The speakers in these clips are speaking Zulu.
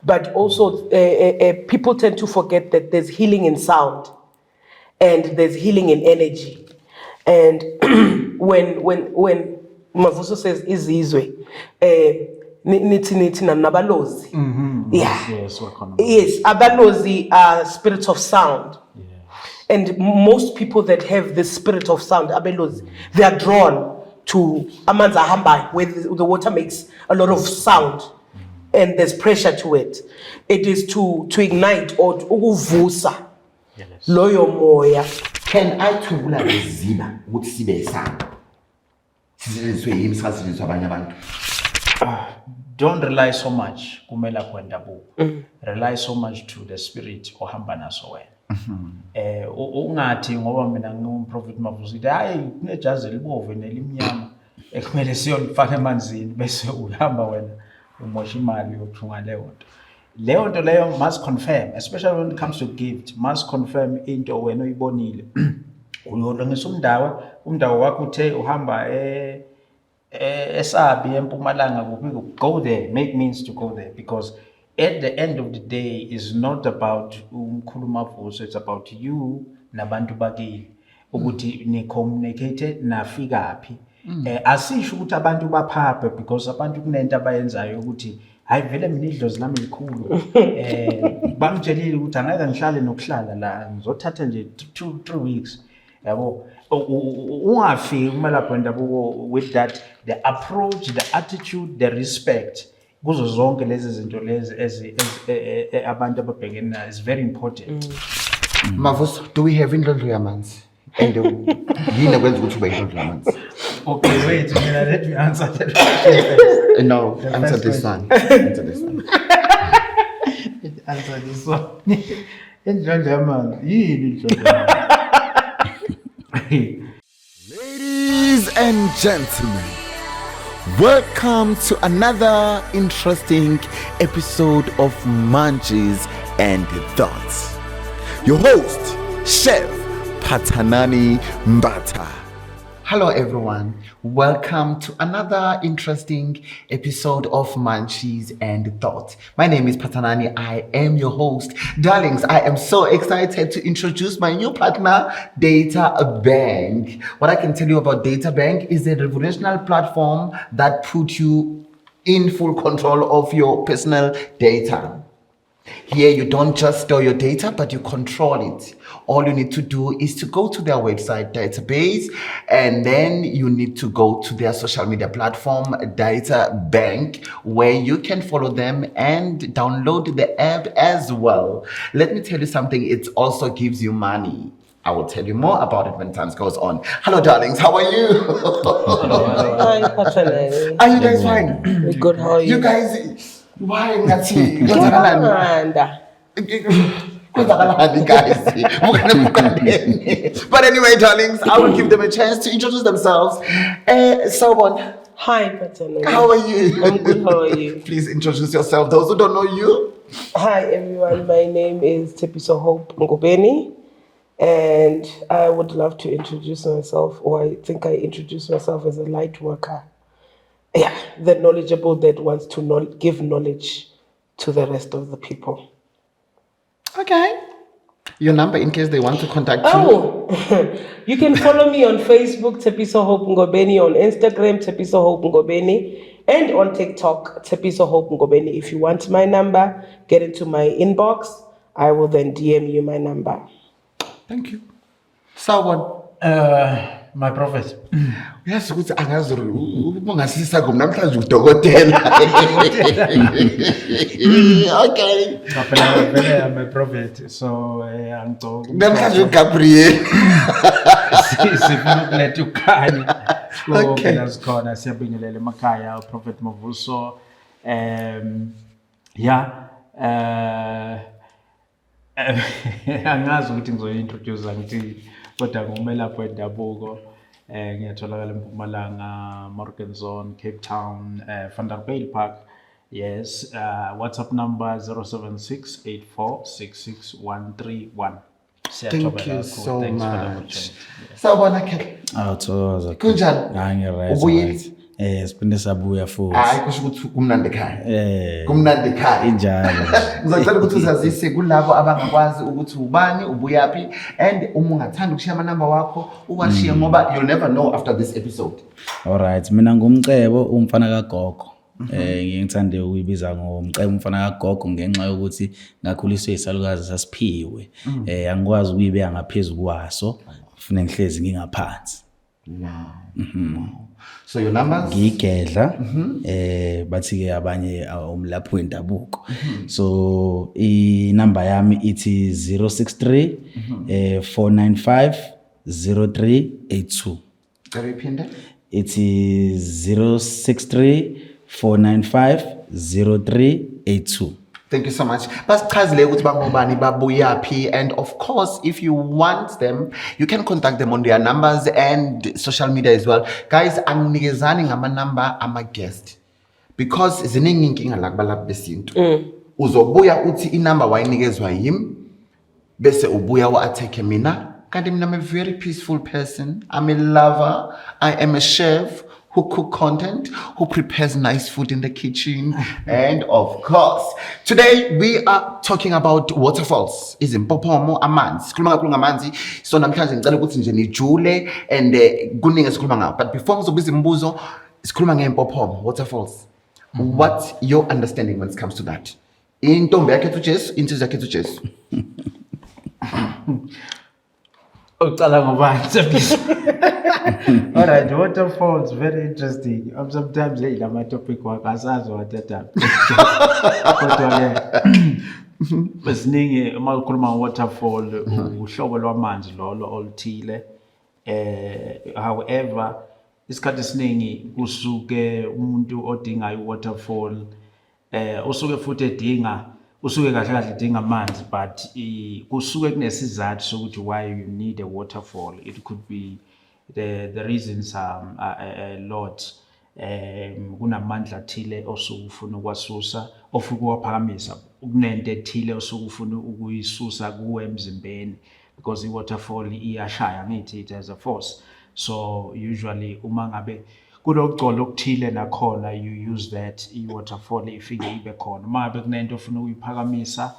but also people tend to forget that there's healing in sound and there's healing in energy. And when Mavuso says izizwe, nithi nabalozi. Yeah. Yes, abalozi are spirits of sound. Yeah. And most people that have this spirit of sound, abelozi, they are drawn to amanzi ahamba, where the water makes a lot of sound. And there's pressure to it. It is to ignite or ukuvusa loyo moya. Can I thula lezima ukuthi sibe isamba? Sizizwe yimi sazizwe abanye abantu. Don't rely so much kumela kwendabuko. Rely so much to the spirit ohamba naso wena. Ungathi ngoba mina ngumprofit Mavuso uthi hayi kunejazi elibovu nelimnyama ekumele siyolifaka emanzini bese uhamba wena umosha imali yokuthunga leyo nto leyo must confirm, especially when it comes to gift, must confirm into wena uyibonile. Uyolungisa umdawo wakho uthe uhamba eSabi eMpumalanga kuphi, go there, make means to go there, because at the end of the day is not about umkhulu Mavuso, it's about you nabantu bakile ukuthi ni communicate nafikaphi. Asisho ukuthi abantu baphaphe, because abantu kunento abayenzayo ukuthi hayi vele mina idlozi lami likhulu bangitshelile ukuthi angeke ngihlale nokuhlala la ngizothatha nje 2-3 weeks yabo. Ungafiki kumala kwendabuko with that, the approach, the attitude, the respect kuzo zonke lezi zinto lezi abantu ababhekene nazo is very important. Mavuso, do we have indlondlo yamanzi? And yini kwenza ukuthi ube indlondlo yamanzi? Okay, wait, let me answer that question. No, answer this one. Answer this one. Answer this one. Indlondlo yamanzi yini indlondlo yamanzi? Ladies and gentlemen, welcome to another interesting episode of Munchies and Thoughts. Your host, Chef Patanani Mbata. Hello everyone, welcome to another interesting episode of Munchies and Thoughts. My name is Patanani, I am your host. Darlings, I am so excited to introduce my new partner, Data Bank. What I can tell you about Data Bank is a revolutionary platform that puts you in full control of your personal data. Here, you don't just store your data, but you control it. All you need to do is to go to their website database, and then you need to go to their social media platform, Data Bank, where you can follow them and download the app as well. Let me tell you something, it also gives you money. I will tell you more about it when time goes on. Hello, darlings. How are you? Hi, Patanani. Are you guys fine? We're good. How are you? You guys, why not? But anyway, darlings, I will give them a chance to introduce themselves. Someone. Hi, Patanani. How are you? I'm good. How are you? Please introduce yourself. Those who don't know you. Hi, everyone. My name is Tepiso Hope Ngobeni. And I would love to introduce myself, or I think I introduce myself as a light worker. Yeah, the knowledgeable that wants to give knowledge to the rest of the people. Okay. Your number in case they want to contact you. Oh, you can follow me on Facebook, Tepiso Hope Ngobeni, on Instagram, Tepiso Hope Ngobeni, and on TikTok, Tepiso Hope Ngobeni. If you want my number, get into my inbox. I will then DM you my number. Thank you. Someone. My prophet. Yes, ukuthi angazuri ungasisa kum namhlanje udokotela. Okay. I'm a prophet, so angito. Namhlanje uGabriel. Sifuna ukuletha ukhanya. Okay. Sikhona siyabingelela emakhaya uProphet Mavuso. Angazi ukuthi ngizointroduce ngithi kodwa ngumelaphi wendabuko ngiyatholakala eMpumalanga, Morgan Zone, Cape Town, Vanderbijl Park. Yes, WhatsApp number 07684666131. Thank you so much. Sawubona Kel. Awuthokoza. Kunjani? Hayi ngiright. Ubuye siphinde sabuya futhi. Hayi kusho ukuthi kumnandi ekhaya. Kumnandi ekhaya. Injalo. Ngizocela ukuthi uzazise kulabo abangakwazi ukuthi ubani ubuyaphi and uma ungathanda ukushiya amanamba wakho uwashiye ngoba you'll never know after this episode. Alright, mina ngumcebo umfana kagogo. Ngiyithande ukuyibiza ngomcebo umfana kagogo ngenxa yokuthi ngakhuliswe isalukazi sasiphiwe. Angikwazi ukuyibeka ngaphezulu kwaso, ufune ngihlezi ngingaphansi. Wow. So your numbers? Ngigedla bathi ke abanye umlapho wendabuko. So I number yami ithi 063 495 0382. Repeat. Ithi 063 495 0382. Thank you so much. Basichazile ukuthi bangobani babuyaphi, and of course if you want them you can contact them on their numbers and social media as well. Guys, anginikezani ngama-number ama-guest because ziningi inkinga la kubalaphi besintu. Uzobuya uthi inamba wayinikezwa yimi bese ubuya wa-attack mina kanti mina I'm a very peaceful person. I'm a lover. I am a chef who cook content, who prepares nice food in the kitchen. And of course, today we are talking about waterfalls. Izimpopomo, amanzi. Sikhuluma kakhulu ngamanzi. So namhlanje ngicela ukuthi nje nijule and kuningi esikhuluma ngakho. But before ngizobuza imibuzo, sikhuluma ngeimpopomo, waterfalls. What's your understanding when it comes to that? Intombi yakhe uJesu, insizwa yakhe uJesu. Ucala ngobani sebisi. Alright, waterfalls very interesting. Sometimes lama topic wakasazi wathatha. Kodwa ke besiningi uma ukhuluma waterfall uhlobo lwamanzi lolo oluthile. However, isikhathi esiningi kusuke umuntu odinga waterfall usuke futhi edinga usuke kahle kahle edinga amanzi, but kusuke kunesizathu sokuthi why you need a waterfall. It could be the reasons are a lot. Kunamandla athile osuke ufuna ukwasusa ofuna ukuwaphakamisa, kunento ethile osuke ufuna ukuyisusa kuwe emzimbeni, because i-waterfall iyashaya ngithi it has a force. So usually uma ngabe kulogcolo okuthile nakhona you use that i-waterfall ifike ibe khona. Uma ngabe kunento ofuna ukuyiphakamisa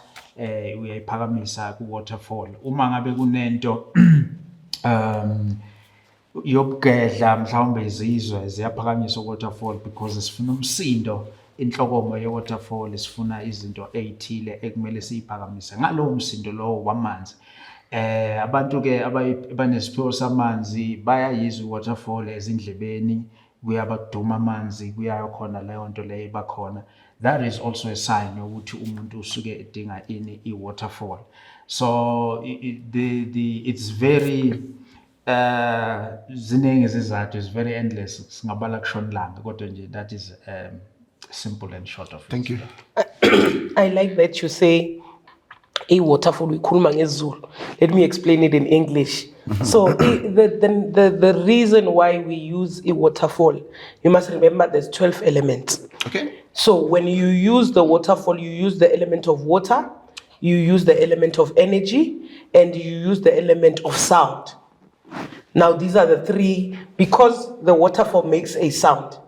uyayiphakamisa ku-waterfall. Uma ngabe kunento yokugedla mhlawumbe izizwe ziyaphakamisa waterfall because sifuna umsindo inhlokomo ye-waterfall, sifuna izinto ezithile ekumele siyiphakamise ngalowo msindo lowo wamanzi. Abantu ke abanesiphiwo samanzi bayayizwa waterfall ezindlebeni, kuyabaduma amanzi, kuyakhona leyo nto leyo bakhona. That is also a sign ukuthi umuntu usuke edinga ini i-waterfall. So it's very ziningi izizathu, is very endless, singabala kushona ilanga kodwa nje that is simple and short of it. Thank you. I like that you say a waterfall uyikhuluma ngesiZulu. Let me explain it in English. So the reason why we use a waterfall, you must remember there's 12 elements. Okay. So when you use the waterfall, you use the element of water, you use the element of energy, and you use the element of sound. Now these are the three, because the waterfall makes a sound.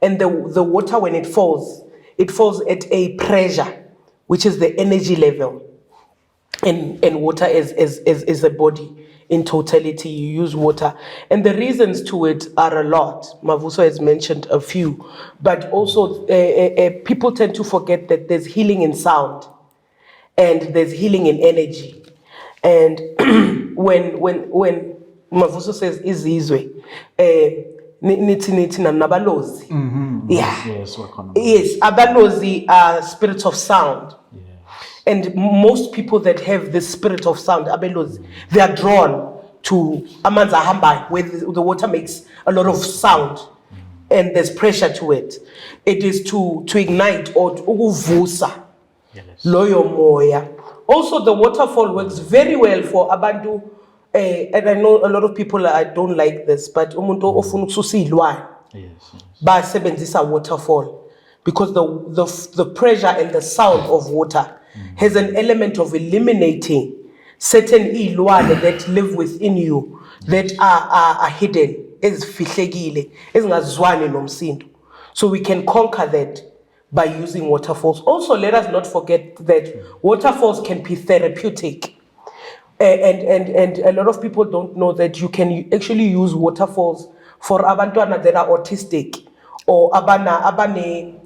And the water, when it falls at a pressure, which is the energy level. And water is a body. In totality, you use water. And the reasons to it are a lot. Mavuso has mentioned a few. But also, people tend to forget that there's healing in sound. And there's healing in energy. And when Mavuso says izizwe, nithi nabalozi. Yeah. Yes, abalozi are spirits of sound. Yeah. And most people that have this spirit of sound, abelozi, they are drawn to amanzi ahamba, where the water makes a lot of sound. And there's pressure to it. It is to ignite or ukuvusa loyo moya. Also, the waterfall works very well for abantu. And I know a lot of people don't like this, but umuntu ofuna ukususa ilwane basebenzisa waterfall, because the pressure and the sound of water has an element of eliminating certain ilwane that live within you that are hidden. ezifihlekile ezingazwani nomsindo. So we can conquer that by using waterfalls. Also, let us not forget that waterfalls can be therapeutic. And a lot of people don't know that you can actually use waterfalls for abantwana that are autistic or abane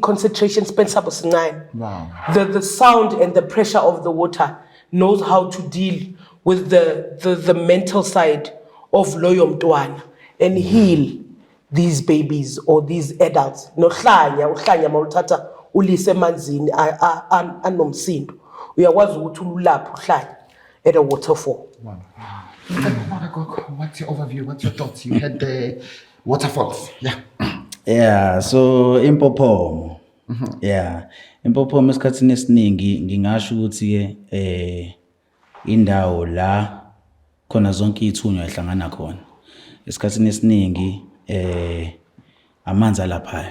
concentration span sabo sincane. Wow. The sound and the pressure of the water knows how to deal with the mental side of loyo mntwana and heal these babies or these adults. Uhlanya mawuthatha ulise emanzini anomsindo. Uyakwazi ukuthi ulaphe uhlanya at a waterfall. Wow. What's your overview? What's your thoughts? You had the waterfalls. Yeah. Yeah, so impophomo. Yeah. Impophomo esikhathini esiningi ngingasho ukuthi ke indawo la khona zonke izithunywa ehlangana khona. Esikhathini esiningi amanzi alapha.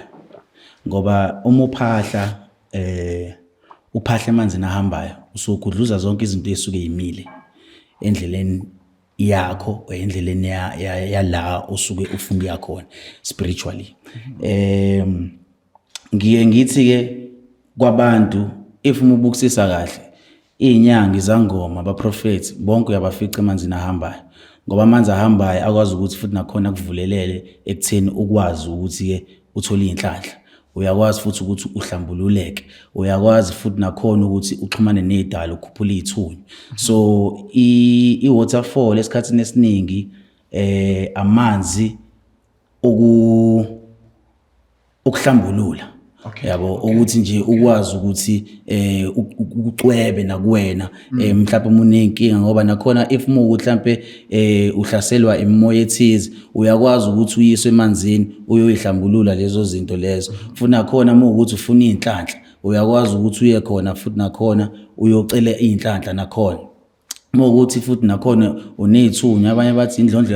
Ngoba uma uphahla uphahla emanzini ahambayo usukudluza zonke izinto esuke yimile endleleni yakho endleleni yala usuke ufunda yakhona spiritually. Ngiye ngithi ke kwabantu if umubukisisa kahle izinyanga izangoma abaprofeti bonke uyabafica emanzini ahambayo ngoba amanzi ahambayo akwazi ukuthi futhi nakhona kuvulelele ekutheni ukwazi ukuthi ke uthole inhlanhla. Uyakwazi futhi ukuthi uhlambululeke, uyakwazi futhi nakhona ukuthi uxhumane nedalo ukhuphula izithunywa. So I waterfall esikhathini esiningi amanzi ukuhlambulula. Yabo ukuthi nje ukwazi ukuthi ukucwebe nakuwena mhlawumbe umunenkinga ngoba nakhona if mhlawumbe uhlaselwa imoya ethize uyakwazi ukuthi uyiswe emanzini uyoyihlambulula lezo zinto lezo. Futhi nakhona ukuthi ufuna inhlanhla uyakwazi ukuthi uye khona futhi nakhona uyocela inhlanhla nakhona. Ukuthi futhi nakhona unezithunywa abanye bathi indlondlo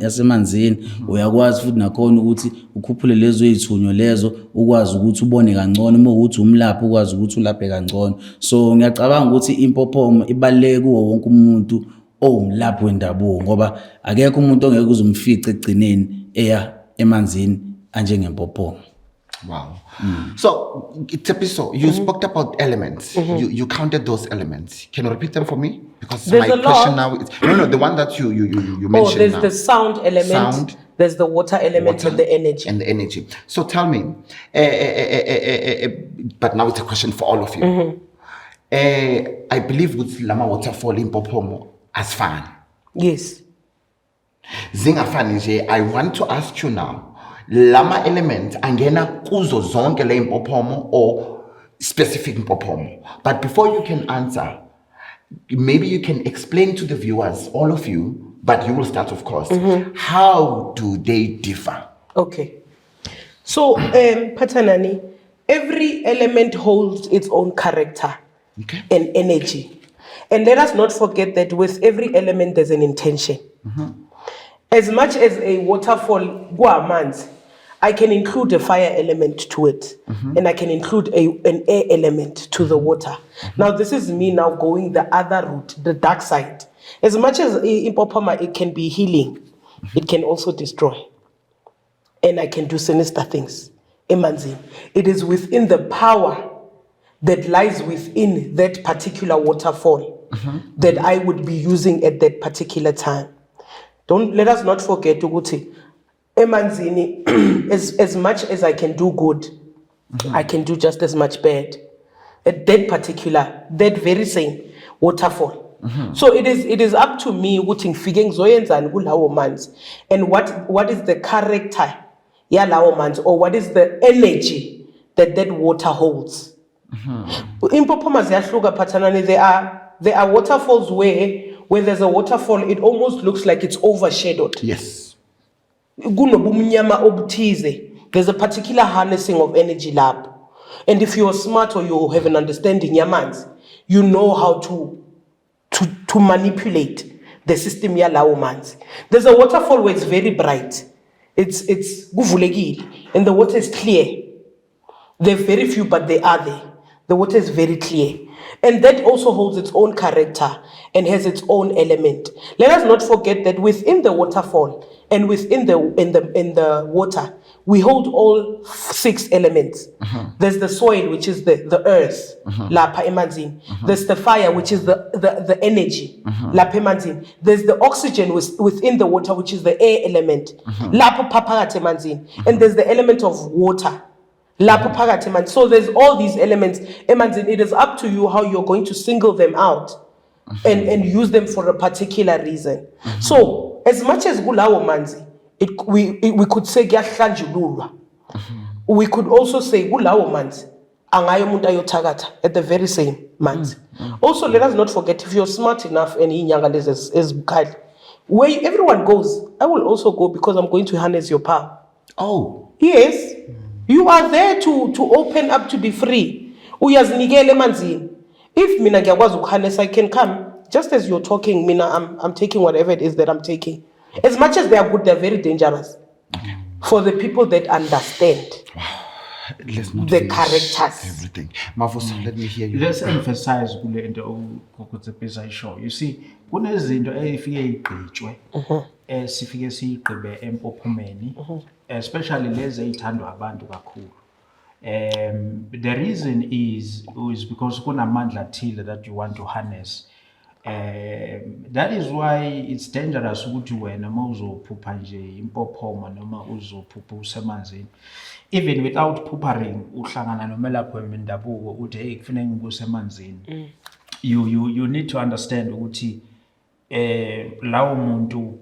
yasemanzini uyakwazi futhi nakhona ukuthi ukhuphule lezo izithunywa lezo ukwazi ukuthi ubone kangcono ukuthi umlaphi ukwazi ukuthi ulaphe kangcono. So ngiyacabanga ukuthi impophomo ibaleke kuwo wonke umuntu owumlaphi wendabuko ngoba akekho umuntu ongeke uzumfice egcineni eya emanzini anjengempophomo. Wow. So, Tepiso, you spoke about elements. You counted those elements. Can you repeat them for me? Because There's my a question lot. now is no, the one that you mentioned. There's now. the sound element, there's the water element, and the energy. And the energy. So tell me, but now it's a question for all of you. I believe with Lama Waterfall in Popomo as fan. Yes. Zinga Fanije, I want to ask you now. Lama element angena kuzo zonke le impophomo or specific impophomo. But before you can answer, maybe you can explain to the viewers, all of you, but you will start, of course. How do they differ? Okay. So, Patanani, every element holds its own character and energy. And let us not forget that with every element, there's an intention. As much as a waterfall, guamans, I can include a fire element to it, and I can include an air element to the water. Now, this is me now going the other route, the dark side. As much as impopoma, it can be healing, it can also destroy. And I can do sinister things. Emanzini. It is within the power that lies within that particular waterfall that I would be using at that particular time. Let us not forget ukuthi emanzini as much as I can do good, I can do just as much bad at that very same waterfall. So it is up to me ukuthi ngifike ngizoyenzani kulawo manzi and what is the character yalawo manzi or what is the energy that water holds. Impopoma ziyahluka Phathanani, there are waterfalls where there's a waterfall, it almost looks like it's overshadowed. Yes. There's a particular harnessing of energy lab. And if you're smart or you have an understanding, Yamans, you know how to manipulate the system yalawomans. There's a waterfall where it's very bright. It's guvulekile, and the water is clear. There are very few, but they are there. The water is very clear. And that also holds its own character and has its own element. Let us not forget that within the waterfall and within the water, we hold all 6 elements. There's the soil, which is the earth, lapha emanzini. There's the fire, which is the energy, lapha emanzini. There's the oxygen within the water, which is the air element, lapha phakathi emanzini. And there's the element of water. So there's all these elements. It is up to you how you're going to single them out and use them for a particular reason. So as much as kulawo manzi, we could say kuyahlanjululwa. We could also say kulawo manzi angayo umuntu ayothakatha at the very same manzi. Also, let us not forget, if you're smart enough and inyanga lezi as bukhali, where everyone goes, I will also go, because I'm going to harness your power. Oh. Yes. You are there to open up, to be free. Uyazinikela emanzini. If mina ngiyakwazi ukuharness, I can come. Just as you're talking, mina, I'm taking whatever it is that I'm taking. As much as they are good, they're very dangerous. For the people that understand Let's not the characters. Everything. Marvelous, let me hear you. Let's emphasize kule nto ukuthi ayisho. You see, kunezinto efike igqitshwe sifike siyigqibe empophomeni, especially lezi ezithandwa abantu kakhulu. The reason is because kunamandla athile that you want to harness. That is why it's dangerous ukuthi wena mawuzophupha nje impophoma noma uzophupha usemanzini, even without puppering uhlangana nomelaphi wendabuko uthi hey kufanele ngikusemanzini. You need to understand ukuthi lawo muntu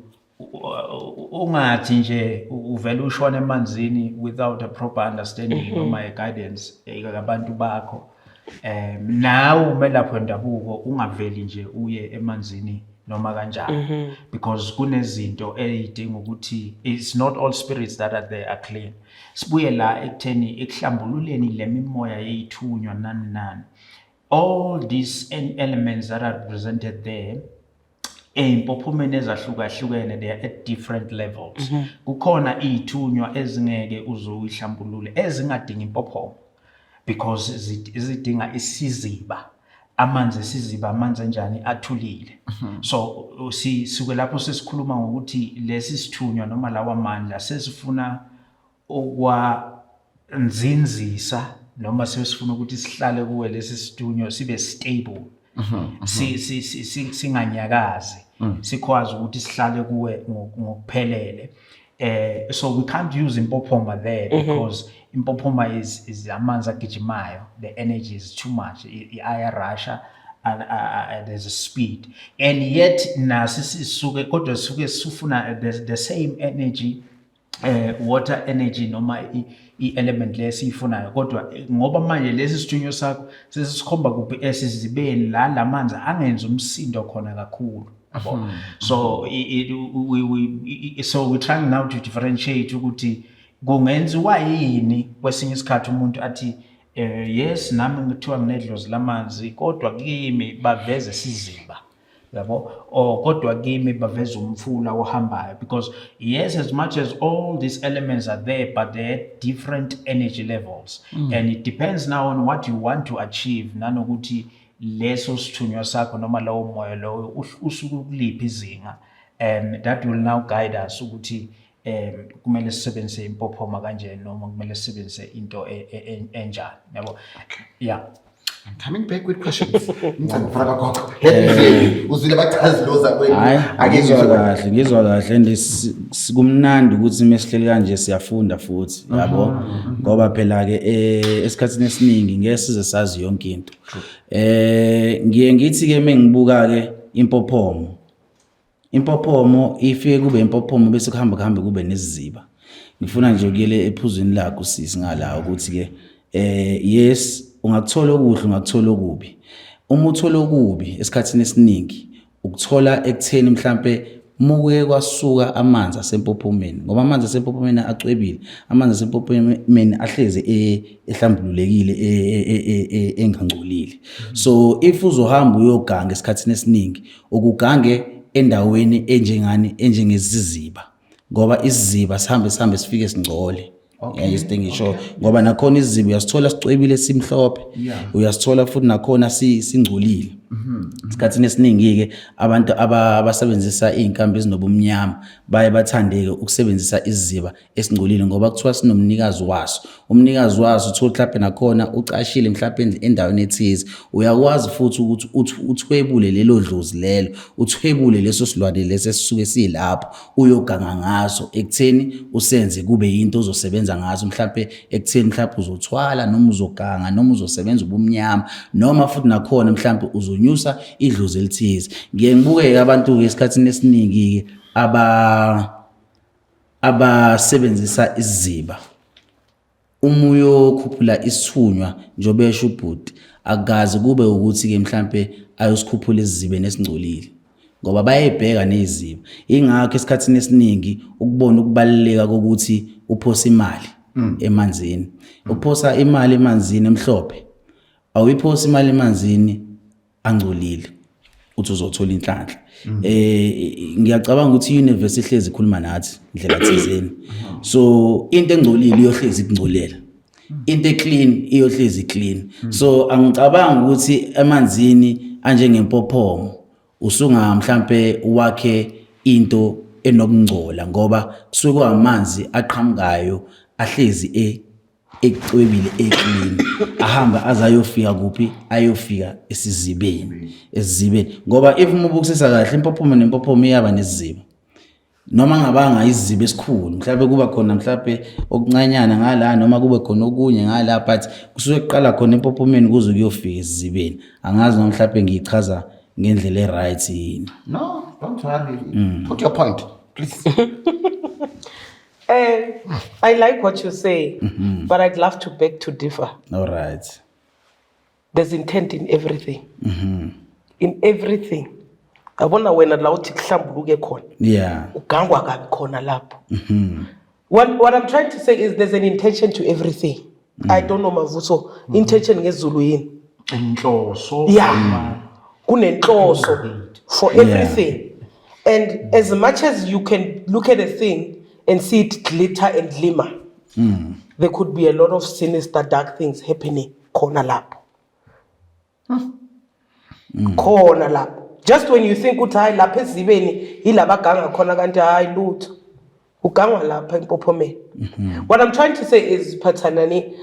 ungathi nje uvela ushona emanzini without a proper understanding noma a guidance abantu bakho. Now umelaphi wendabuko ungaveli nje uye emanzini noma kanjani, because kunezinto ezidinga ukuthi it's not all spirits that are there are clean. Sibuye la ekutheni ekuhlambululeni lemimoya yeyithunywa nani. All these elements that are presented there empophomeni ezahlukahlukene, they are at different levels. Kukhona izithunywa ezingeke uzoyihlambulule ezingadingi impophomo, because zidinga isiziba, amanzi esiziba, amanzi enjani athulile. So sisuke lapho sesikhuluma ngokuthi lesi sithunywa noma lawa amandla sesifuna okwanzinzisa noma sesifuna ukuthi sihlale kuwe lesi sithunywa sibe stable, singanyakazi, sikwazi ukuthi sihlale kuwe ngokuphelele. So we can't use impophoma there, because impophoma is amanzi agijimayo. The energy is too much. Iyarasha and there's a speed. And yet nasisuke kodwa suke sufuna the same energy, water energy noma i-element lesiyifunayo, kodwa ngoba manje lesi sithunywa sakho sesikhomba kuphi esizibeni la lamanzi angenza umsindo khona kakhulu. So we're trying now to differentiate ukuthi kungenziwa yini kwesinye isikhathi umuntu athi yes nami ngithiwa nginedlozi lamanzi kodwa kimi baveze siziba, yabo, or kodwa kimi baveze umfula ohambayo, because yes, as much as all these elements are there, but they're at different energy levels, and it depends now on what you want to achieve, nanokuthi leso sithunywa sakho noma lawo moya lowo usuku kuliphi izinga. That will now guide us ukuthi kumele sisebenzise impophoma kanjani noma kumele sisebenzise into enjani, yabo. Yeah, I'm coming back with questions. Uzwile bachaziloza kwenu. Ngizwa kahle and sikumnandi ukuthi mesihleli kanje siyafunda futhi, yabo, ngoba phela ke esikhatsini esiningi ngeke size sazi yonke into. Ngiye ngithi ke mengibuka ke impophomo ifike kube impophomo bese kuhamba kube nesiziba. Ngifuna nje ukuyele ephuzweni lakho sisi ngala ukuthi ke yes ungakuthola okuhle ungakuthola okubi. Uma uthola okubi esikhatsini esiningi ukuthola ekutheni mhlambe muke kwasuka amanzi asempophomeni, ngoba amanzi asempophomeni acwebile, amanzi asempophomeni ahleze ehlambululekile engangcolile. So if uzohamba uyoganga esikhatsini esiningi ukugange endaweni enjengesiziba, ngoba isiziba sihambe sifike singcole Okay. Ngisho ngoba nakhona izibi uyasithola sicwebile simhlophe, uyasithola futhi nakhona singcolile. Isikhathini esiningi ke abantu abasebenzisa izinkambi ezinobumnyama baye bathandeke ukusebenzisa iziba esingcolile ngoba kuthiwa sinomnikazi waso. Umnikazi waso uthola mhlawumbe nakhona ucashile mhlawumbe endaweni ethize. Uyakwazi futhi ukuthi uthwebule lelo dlozi lelo, uthwebule leso silwane leso esisuke silapho uyoganga ngaso ekutheni usenze kube into ozosebenza ngazo mhlawumbe ekutheni mhlawumbe uzothwala noma uzoganga noma uzosebenza ubumnyama noma futhi nakhona mhlawumbe uzonyusa idlozi elithize. Ngiye ngibuke abantu ke esikhathini esiningi abasebenzisa iziba uyokhuphula isithunywa njobe esho ubhuti akazi kube ukuthi ke mhlambe ayosikhuphula izibeni esingcolile ngoba bayayibheka neziba. Ingakho esikhathini esiningi ukubona ukubaluleka kokuthi uphosa imali emanzini. Ukuphosa imali emanzini emhlophe awuyiphosa imali emanzini angcolile uthi uzothola inhlanhla. Ngiyacabanga ukuthi iuniverse ihlezi ikhuluma nathi indlela thizeni. So into engcolile iyohlezi ikungcolela, into eclean iyohlezi clean. So angicabanga ukuthi emanzini anjengempophomo usunga mhlambe wakhe into enokungcola ngoba kusuke kwamanzi aqhamukayo ahlezi ecwebile eclean ahamba azayofika kuphi ayofika esizibeni ngoba if ubukusisa kahle impophomo nempophomo iyaba nesiziba noma ngabanga iziziba esikhulu mhlawumbe kuba khona mhlawumbe okuncanyana ngala noma kube khona okunye ngala but kusuke kuqala khona empophomeni kuze kuyofika esizibeni. Angazi noma mhlawumbe ngiyichaza ngendlela eright yini. No, don't worry. Put your point, please. I like what you say, but I'd love to beg to differ. All right. There's intent in everything. In everything. Abona wena la uthi kuhlambuluke khona. Yeah. Ugangwa kabi khona lapho. What I'm trying to say is there's an intention to everything. I don't know Mavuso. Intention ngezulu yini? Inhloso. Yeah. Kunenhloso for everything. And as much as you can look at a thing and see it glitter and glimmer, there could be a lot of sinister, dark things happening. Khona lapho. Khona lapho. Just when you think ukuthi hayi lapha ezibeni ilabaganga khona kanti hayi lutho. Ugangwa lapha empophomeni. What I'm trying to say is Pathanani,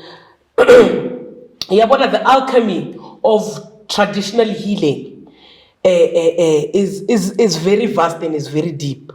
yabona the alchemy of traditional healing is very vast and is very deep.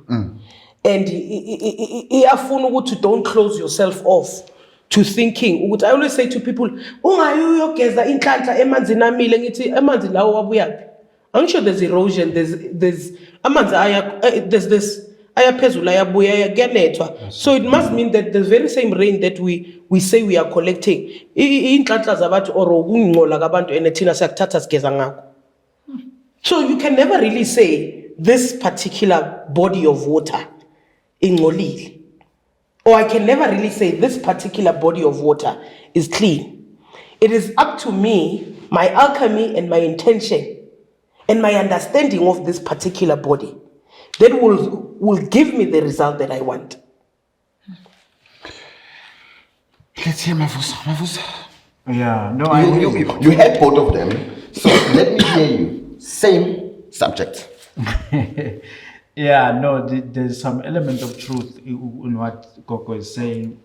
And iyafuna ukuthi don't close yourself off to thinking. I always say to people, ungayuyogeza inhlanhla emanzini amile ngithi emanzi lawo wabuyaphi. I'm sure there's erosion, there's amanzi there's this ayaphezulu ayabuya kuyanethwa. So it must mean that the very same rain that we say we are collecting inhlanhla zabantu or ukungcola kabantu enethina siyakuthatha sigeza ngakho. So you can never really say this particular body of water ingcolile, or I can never really say this particular body of water is clean. It is up to me, my alchemy and my intention and my understanding of this particular body that will give me the result that I want. Let's hear Mavuso. Yeah, no, I you had both of them, so let me hear you. Same subject. Yeah, no, there's some element of truth in what Coco is saying.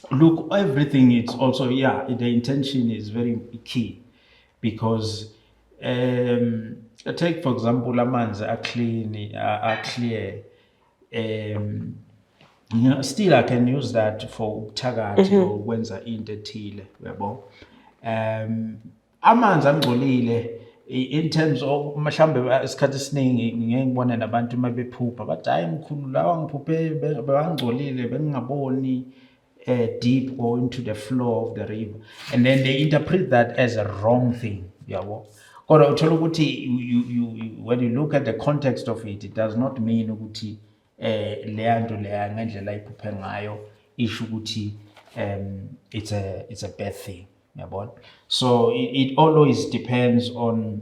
Look, everything is also, the intention is very key because take, for example, amanzi are clean, are clear. Still, I can use that for ubuthakathi or wenza into ethile, yabo. Amanzi angcolile in terms of mhlambe isikhathi esiningi ngeke ngibone nabantu mabephupha bathi hayi mkhulu lawa ngiphuphe bangcolile bengingaboni deep or into the flow of the river, and then they interpret that as a wrong thing, yabo. Kodwa uthola ukuthi you when you look at the context of it, it does not mean ukuthi leya nto leya ngendlela ayiphuphe ngayo isho ukuthi it's a bad thing, yabo. So it always depends on,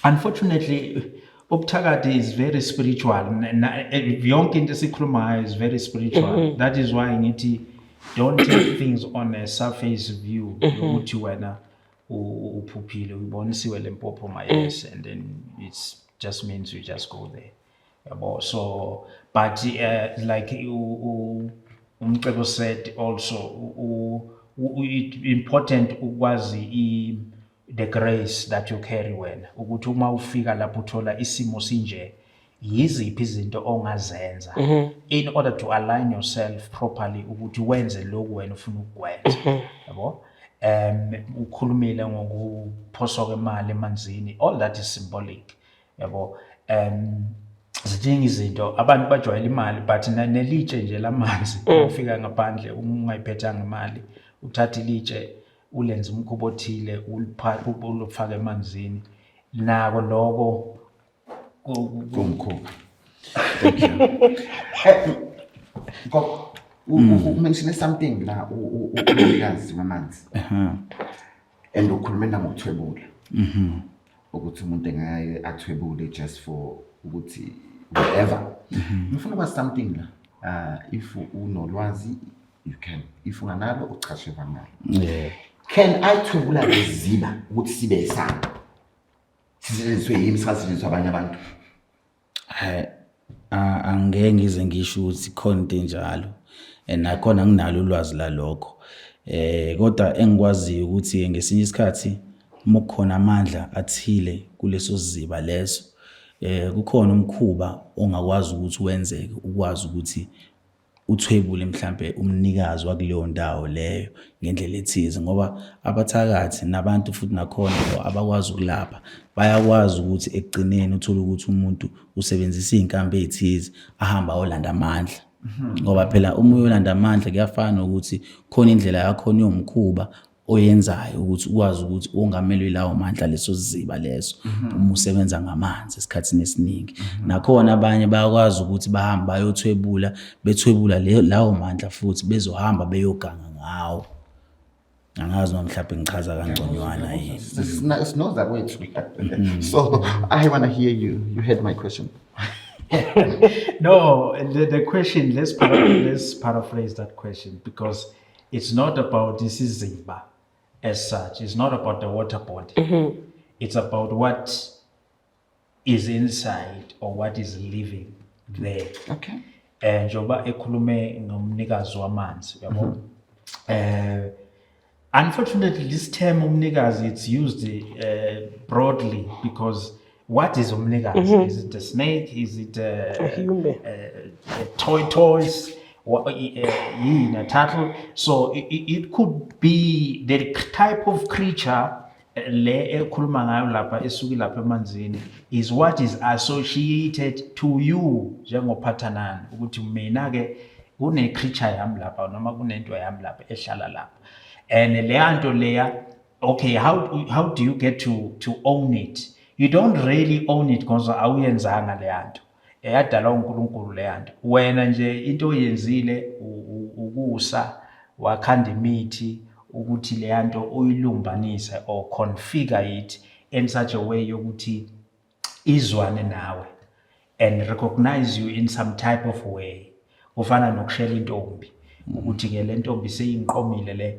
unfortunately, ubuthakathi is very spiritual. Yonke into esikhulumayo is very spiritual. That is why ngithi don't take things on a surface view yokuthi wena uphuphile uyibonisiwe lempopho mayes and then it just means you just go there yabo. So but like Umcebo said also it's important ukwazi the grace that you carry wena ukuthi uma ufika lapho uthola isimo sinje yiziphi izinto ongazenza in order to align yourself properly ukuthi wenze lokhu wena ufuna ukwenza yabo. Ukhulumile ngokuphosa kwemali emanzini, all that is symbolic yabo. Zidinga izinto abantu bajwayela imali but nelitshe nje lamanzi ufika ngaphandle ungayiphethanga imali uthatha ilitshe ulenza umkhubo othile ulufaka emanzini nako lokho kumkhuba. Thank you. Mention something la umnikazi wamanzi and ukhulumela ngokuthwebula ukuthi umuntu engaye athwebule just for ukuthi whatever. Ngifuna ukwazi something la if unolwazi you can, if unganalo uchashe vangalo. Can I thwebula leziba ukuthi sibe isamba sisetshenziswe yimi sisetshenziswa abanye abantu? Angeke ngize ngisho ukuthi khona into enjalo nakhona nginalo ulwazi lalokho kodwa engikwaziyo ukuthi ngesinye isikhathi mokukhona amandla athile kuleso siziba leso kukhona umkhuba ongakwazi ukuthi wenzeke ukwazi ukuthi uthwebule mhlambe umnikazi wakuleyo ndawo leyo ngendlela ethize ngoba abathakathi nabantu futhi nakhona abakwazi ukulapha bayakwazi ukuthi ekugcineni uthola ukuthi umuntu usebenzisa izinkambi ezithize ahamba olanda amandla ngoba phela uma uyolanda amandla kuyafana ukuthi khona indlela yakho yomkhuba oyenzayo ukuthi ukwazi ukuthi ungamelwe lawo mandla leso siziba leso uma usebenza ngamanzi esikhatsini esiningi nakhona abanye bayakwazi ukuthi bahamba bayothwebula bethwebula lawo mandla futhi bezohamba beyoganga ngawo. Angazi noma mhlawumbe ngichaza kangconywana yini. It's not that way too. So I want to hear you. You heard my question. No, the question, let's paraphrase that question because it's not about this Ziba as such. It's not about the water body. It's about what is inside or what is living there. Okay. Njoba ekhulume ngomnikazi wamanzi yabo. Unfortunately, this term umnikazi it's used broadly because what is umnikazi? Is it a snake? Is it a human? Toys? A turtle? So it could be the type of creature le ekhuluma ngayo lapha esuki lapha emanzini is what is associated to you njengophathanani ukuthi mina ke kune creature yami lapha noma kunento yami lapha ehlala lapha and leyanto leya okay how do you get to own it? You don't really own it because awuyenzanga leyanto eyadala uNkulunkulu leyanto wena nje into oyenzile ukusa wakhanda imithi ukuthi leyanto uyilumbanise or configure it in such a way yokuthi izwane nawe and recognize you in some type of way. Kufana nokushela intombi ukuthi ke le ntombi seyinqomile le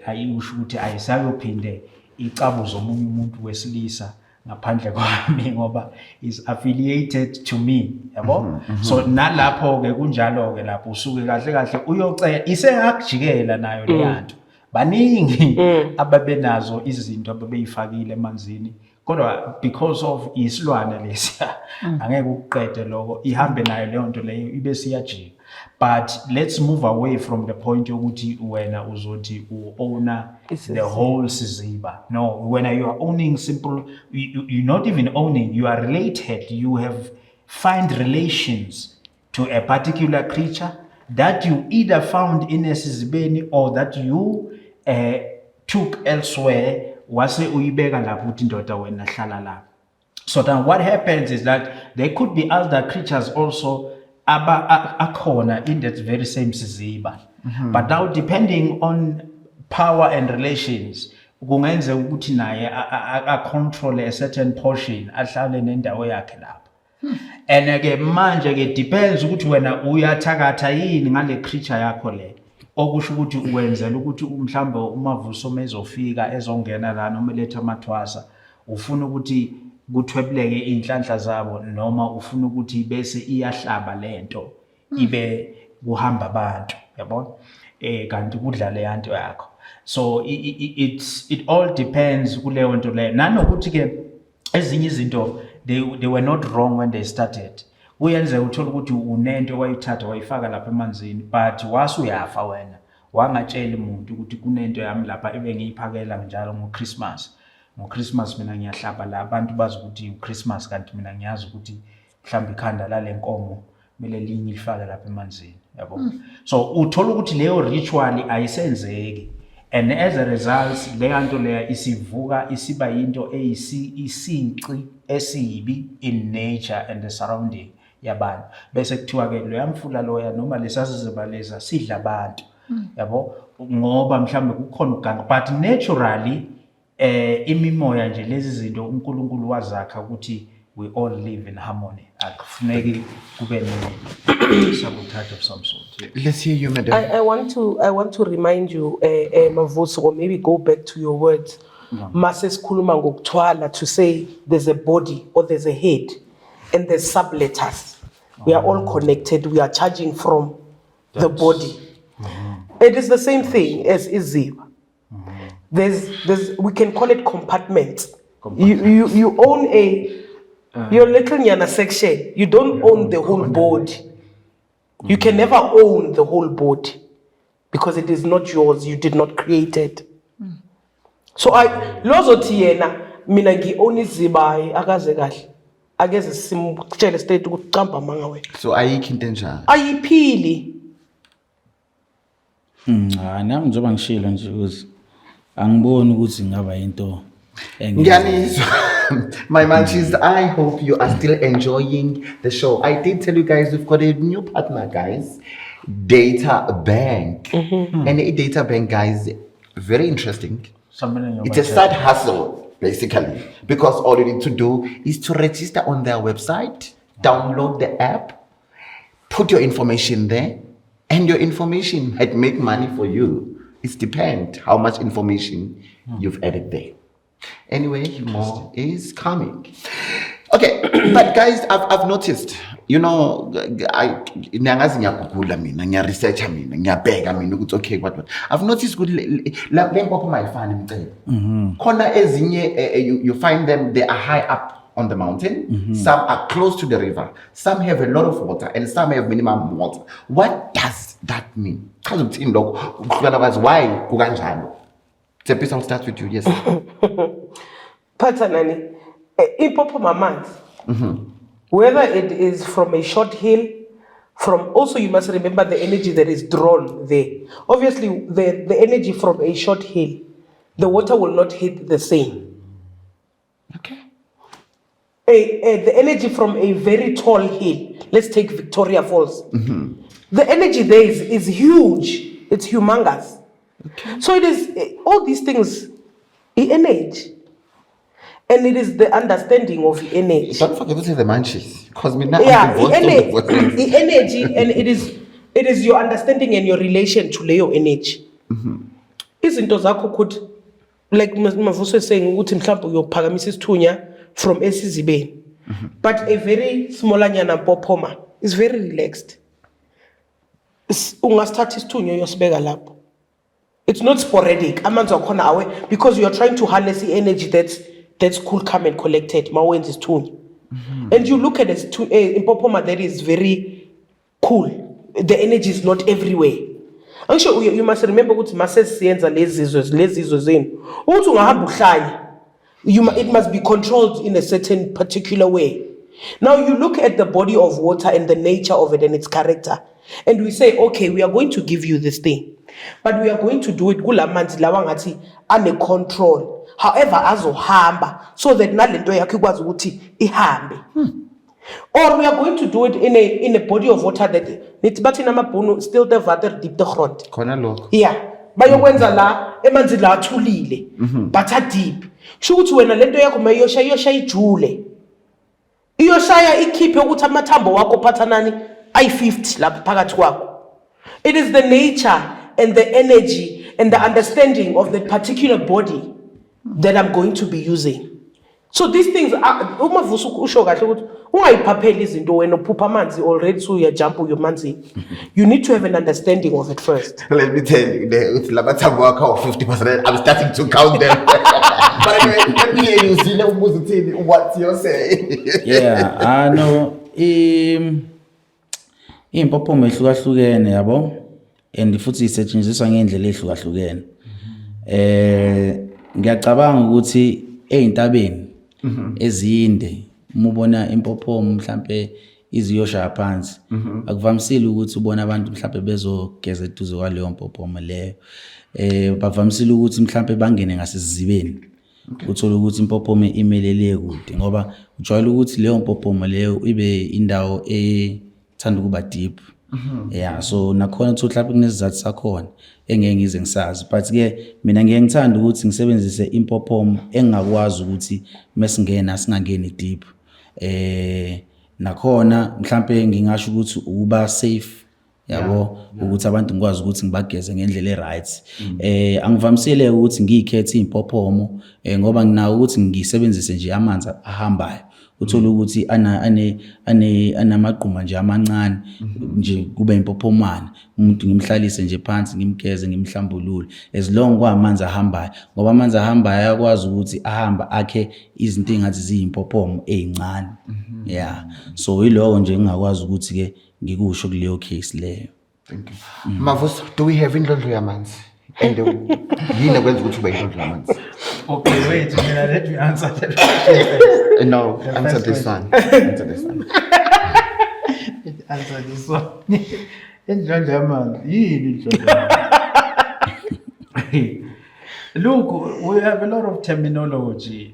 ayisho ukuthi ayisayophinde icabuzo omunye umuntu wesilisa ngaphandle kwami ngoba is affiliated to me yabo. So nalapho ke kunjalo ke lapho usuke kahle kahle uyocela isengakujikela nayo leyanto baningi ababenazo izinto ababeyifakile emanzini kodwa because of isilwane lesiya angeke ukuqede lokho ihambe nayo leyo nto leyo ibe siyajika. But let's move away from the point yokuthi wena uzothi owner the whole siziba. No, when you are owning simple you're not even owning, you are related, you have find relations to a particular creature that you either found in a sizibeni or that you took elsewhere wase uyibeka lapho uthi indoda wena hlala lapho. So then what happens is that there could be other creatures also akhona in that very same siziba. But now depending on power and relations kungenze ukuthi naye control a certain portion ahlale nendawo yakhe lapho. And again manje ke depends ukuthi wena uyathakatha yini ngale creature yakho le okusho ukuthi uwenzela ukuthi mhlambe uMavuso mezofika ezongena la noma letha amathwasa ufuna ukuthi kuthwebleke inhlanhla zabo noma ufuna ukuthi bese iyahlaba lento ibe kuhamba abantu yabona kanti kudlale yanto yakho so it all depends kuleyo nto leyo nanokuthi ke ezinye izinto they were not wrong when they started uyenzeka uthola ukuthi unento wayithatha wayifaka lapha emanzini but wasuyafa wena wangatshela umuntu ukuthi kunento yami lapha ebengiyiphakela njalo ngoChristmas mina ngiyahlaba la abantu bazi ukuthi uChristmas kanti mina ngiyazi ukuthi mhlawumbe ikhanda lale nkomo kumele linye lifake lapha emanzini yabo so uthola ukuthi leyo ritual ayisenzeki and as a result leyo nto leya isivuka isiba yinto isinci esibi in nature and the surrounding yabantu bese kuthiwa ke lo yamfula loya noma lesasizibaleza sidla abantu yabo ngoba mhlambe kukhona uganga but naturally imimoya nje lezi zinto uNkulunkulu wazakha ukuthi we all live in harmony akufuneki kube ne sabotage of some sort. Let's hear you, madam. I want to remind you Mavuso, or maybe go back to your words mase sikhuluma ngokuthwala to say there's a body or there's a head and there's subletters. We are all connected. We are charging from the body. It is the same thing as Iziba. There's we can call it compartments. You own your little nyana section. You don't own the whole body. You can never own the whole body because it is not yours. You did not create it. So lozothi yena mina ngi-own Iziba akaze kahle. Ageze simtshele state ukuthi qamba manga wena. So ayikho into enjalo. Ayiphili. Nami njengoba ngishilo nje ukuthi angiboni ukuthi ngaba into Ngiyanizwa. My munchies, I hope you are still enjoying the show. I did tell you guys we've got a new partner, guys. Data Bank. And a Data Bank, guys, very interesting. It's a side hustle, basically, because all you need to do is to register on their website, download the app, put your information there, and your information might make money for you. It depends how much information you've added there. Anyway, more is coming. Okay, but guys, I've noticed, you know, I've noticed good you find them, they are high up on the mountain, some are close to the river, some have a lot of water, and some have minimum water. What does that mean? Why? Tepis, I'll start with you, yes. Pathanani, Ipopoma manzi, whether it is from a short hill, from also you must remember the energy that is drawn there. Obviously, the energy from a short hill, the water will not hit the same. Okay. The energy from a very tall hill, let's take Victoria Falls. The energy there is huge. It's humongous. Okay. So it is all these things, energy. And it is the understanding of energy. Don't forget to say the munchies. Because me now the energy, and it is your understanding and your relation to your energy. Izinto zakho could, like Mavuso is saying, ukuthi mhlawumbe uyophakamisa isithunya from esizibeni. But a very smaller nyana Popoma is very relaxed. Ungastart isithunya uyosibeka lapho. It's not sporadic. Amanzi wakhona awe because you are trying to harness the energy that's cool, calm and collected. Mawenzi is tune. And you look at it in Popoma that is very cool. The energy is not everywhere. I'm sure you must remember ukuthi masesiyenza lezizwe zenu. Uthi ungahamba uhlanya. It must be controlled in a certain particular way. Now you look at the body of water and the nature of it and its character. And we say, okay, we are going to give you this thing. But we are going to do it kulamanzi lawa ngathi ane control. However, azohamba so that nalento yakho ikwazi ukuthi ihambe. Or we are going to do it in a body of water that nithi bathi namabhunu still the water deep the front. Khona lokho. Yeah. Bayokwenza la emanzi la athulile. But a deep. Sho ukuthi wena lento yakho mayosha ijule. Iyoshaya ikhiphe ukuthi amathambo wakho Pathanani ayi50 lapha phakathi kwakho. It is the nature and the energy and the understanding of the particular body that I'm going to be using. So these things are uma usho kahle ukuthi ungayiphapheli izinto wena uphupha amanzi already so uyajump uyomanzi. You need to have an understanding of it first. Let me tell you, with Labatabo account 50%, I'm starting to count them. But anyway, let me hear you. See what you're saying. Yeah, I know. Impophomo ehlukahlukene yabo, and futhi isetshenziswa ngendlela ehlukahlukene. Ngiyacabanga ukuthi eintabeni ezinde umubona impophomo mhlambe iziyosha phansi akuvamisile ukuthi ubone abantu mhlambe bezogeza eduze kwaleyo mpophomo leyo bavamisile ukuthi mhlambe bangene ngasizibeni uthola ukuthi impophomo imelele kude ngoba ujwayele ukuthi leyo mpophomo leyo ibe indawo ethanda ukuba deep. Yeah, so nakhona ukuthi mhlawumbe kunesizathu sakhona engeke ngize ngisazi, but ke mina ngeke ngithanda ukuthi ngisebenzise impophomo engakwazi ukuthi mesingena singangeni deep. Nakhona mhlawumbe ngingasho ukuthi ukuba safe yabo ukuthi abantu ngikwazi ukuthi ngibageze ngendlela eright. Angivamisile ukuthi ngikhethe impophomo ngoba nginawo ukuthi ngisebenzise nje amanzi ahambayo. Uthola ukuthi anamaqhuma nje amancane nje kube impophomana umuntu ngimhlalise nje phansi ngimgeze ngimhlambulule as long kwamanzi ahambayo ngoba amanzi ahambayo ayakwazi ukuthi ahamba akhe izinto engathi ziyimpophomo ezincane. Yeah, so yiloko nje ngingakwazi ukuthi ke ngikusho kuleyo case leyo. Thank you. Mavus, do we have indlondlo yamanzi? And yini kwenza ukuthi ube indlondlo yamanzi? Okay, wait, let me answer that question. No, answer this one. Answer this one. Answer this one. Indlondlo yamanzi yini indlondlo yamanzi? Look, we have a lot of terminology.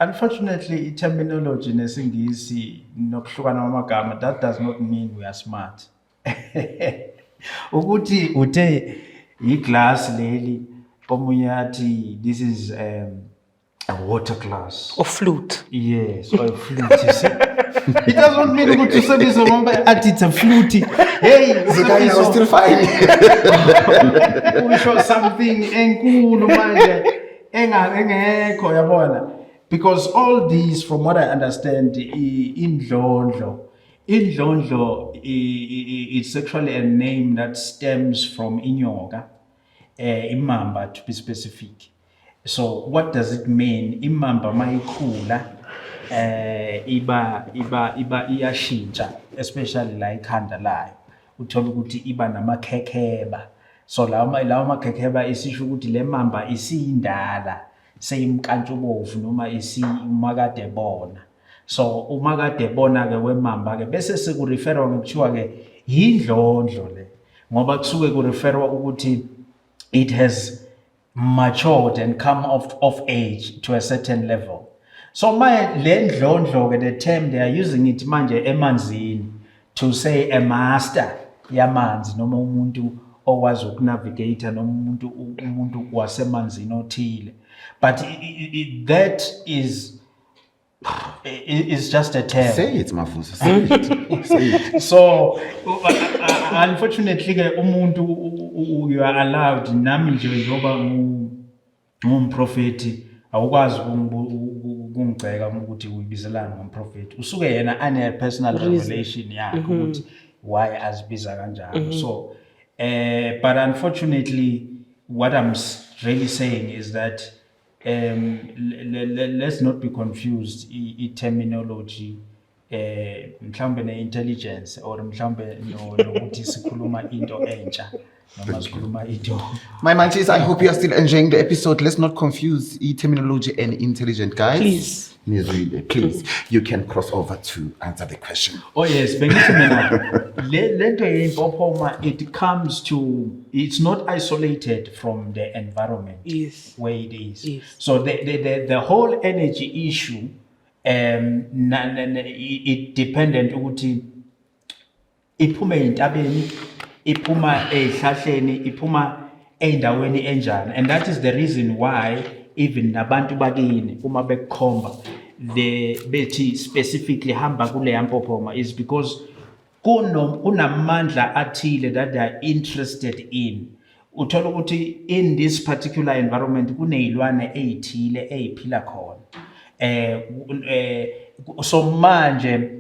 Unfortunately, terminology nesingisi nokuhlukana kwamagama, that does not mean we are smart. Ukuthi uthe iglass leli omunye athi this is a water glass Or flute. yes or a flute. You see? It doesn't mean ukuthi usebenzise ngoba athi it's a flute. Hey, I was still fine. we show something enkulu manje engekho yabona, because all these from what I understand indlondlo it's actually a name that stems from inyoka, imamba to be specific. So what does it mean? Imamba mayikhula iba iyashintsha, especially la ikhanda layo uthola ukuthi iba namakhekheba. So lawo makhekheba isisho ukuthi le mamba isiyindala seyimkantshubovu noma isimakade bona. So umakade bona ke wemamba ke bese sekureferwa ngokuthiwa ke yindlondlo le ngoba kusuke kureferwa ukuthi it has matured and come of age to a certain level. So my lendlondlo ke the term they are using it manje emanzini to say a master yamanzi noma umuntu owazi ukunavigate noma umuntu wasemanzini othile, but that is just a term. Say it, Mavus. Say it. Say it. So unfortunately ke umuntu you are allowed nami nje njoba ngumprofeti awukwazi ukungiceka ukuthi uyibizelana ngomprofeti usuke yena ane personal revelation yakhe ukuthi why azibiza kanjalo. So but unfortunately what I'm really saying is that let's not be confused terminology mhlambe ne-intelligence or mhlambe nokuthi sikhuluma into entsha noma sikhuluma into. My manchis, I hope you are still enjoying the episode. Let's not confuse terminology and intelligent, guys. Please. Really, please. You can cross over to answer the question. Oh yes, bengithi mina lento yempophoma, it comes to, it's not isolated from the environment. Yes. Where it is. Yes. So the whole energy issue it dependent ukuthi iphuma entabeni, iphuma ehlahleni, iphuma endaweni enjani, and that is the reason why even nabantu bakini uma bekhomba bethi specifically hamba kule yampophoma is because kunamandla athile that they are interested in. Uthola ukuthi in this particular environment kuneyilwane ezithile eziphila khona. So manje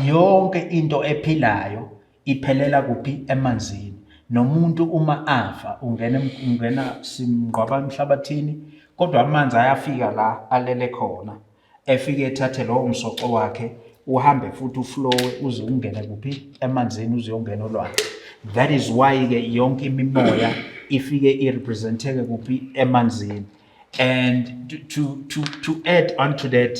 yonke into ephilayo iphelela kuphi? Emanzini. Nomuntu uma afa ungena simgqwaba emhlabathini, kodwa amanzi ayafika la alele khona, efike ethathe lowo msoco wakhe uhambe futhi uflowe uze ungene kuphi? Emanzini, uze ungena olwandle. That is why ke yonke imimoya ifike irepresenteke kuphi? Emanzini. And to add on to that,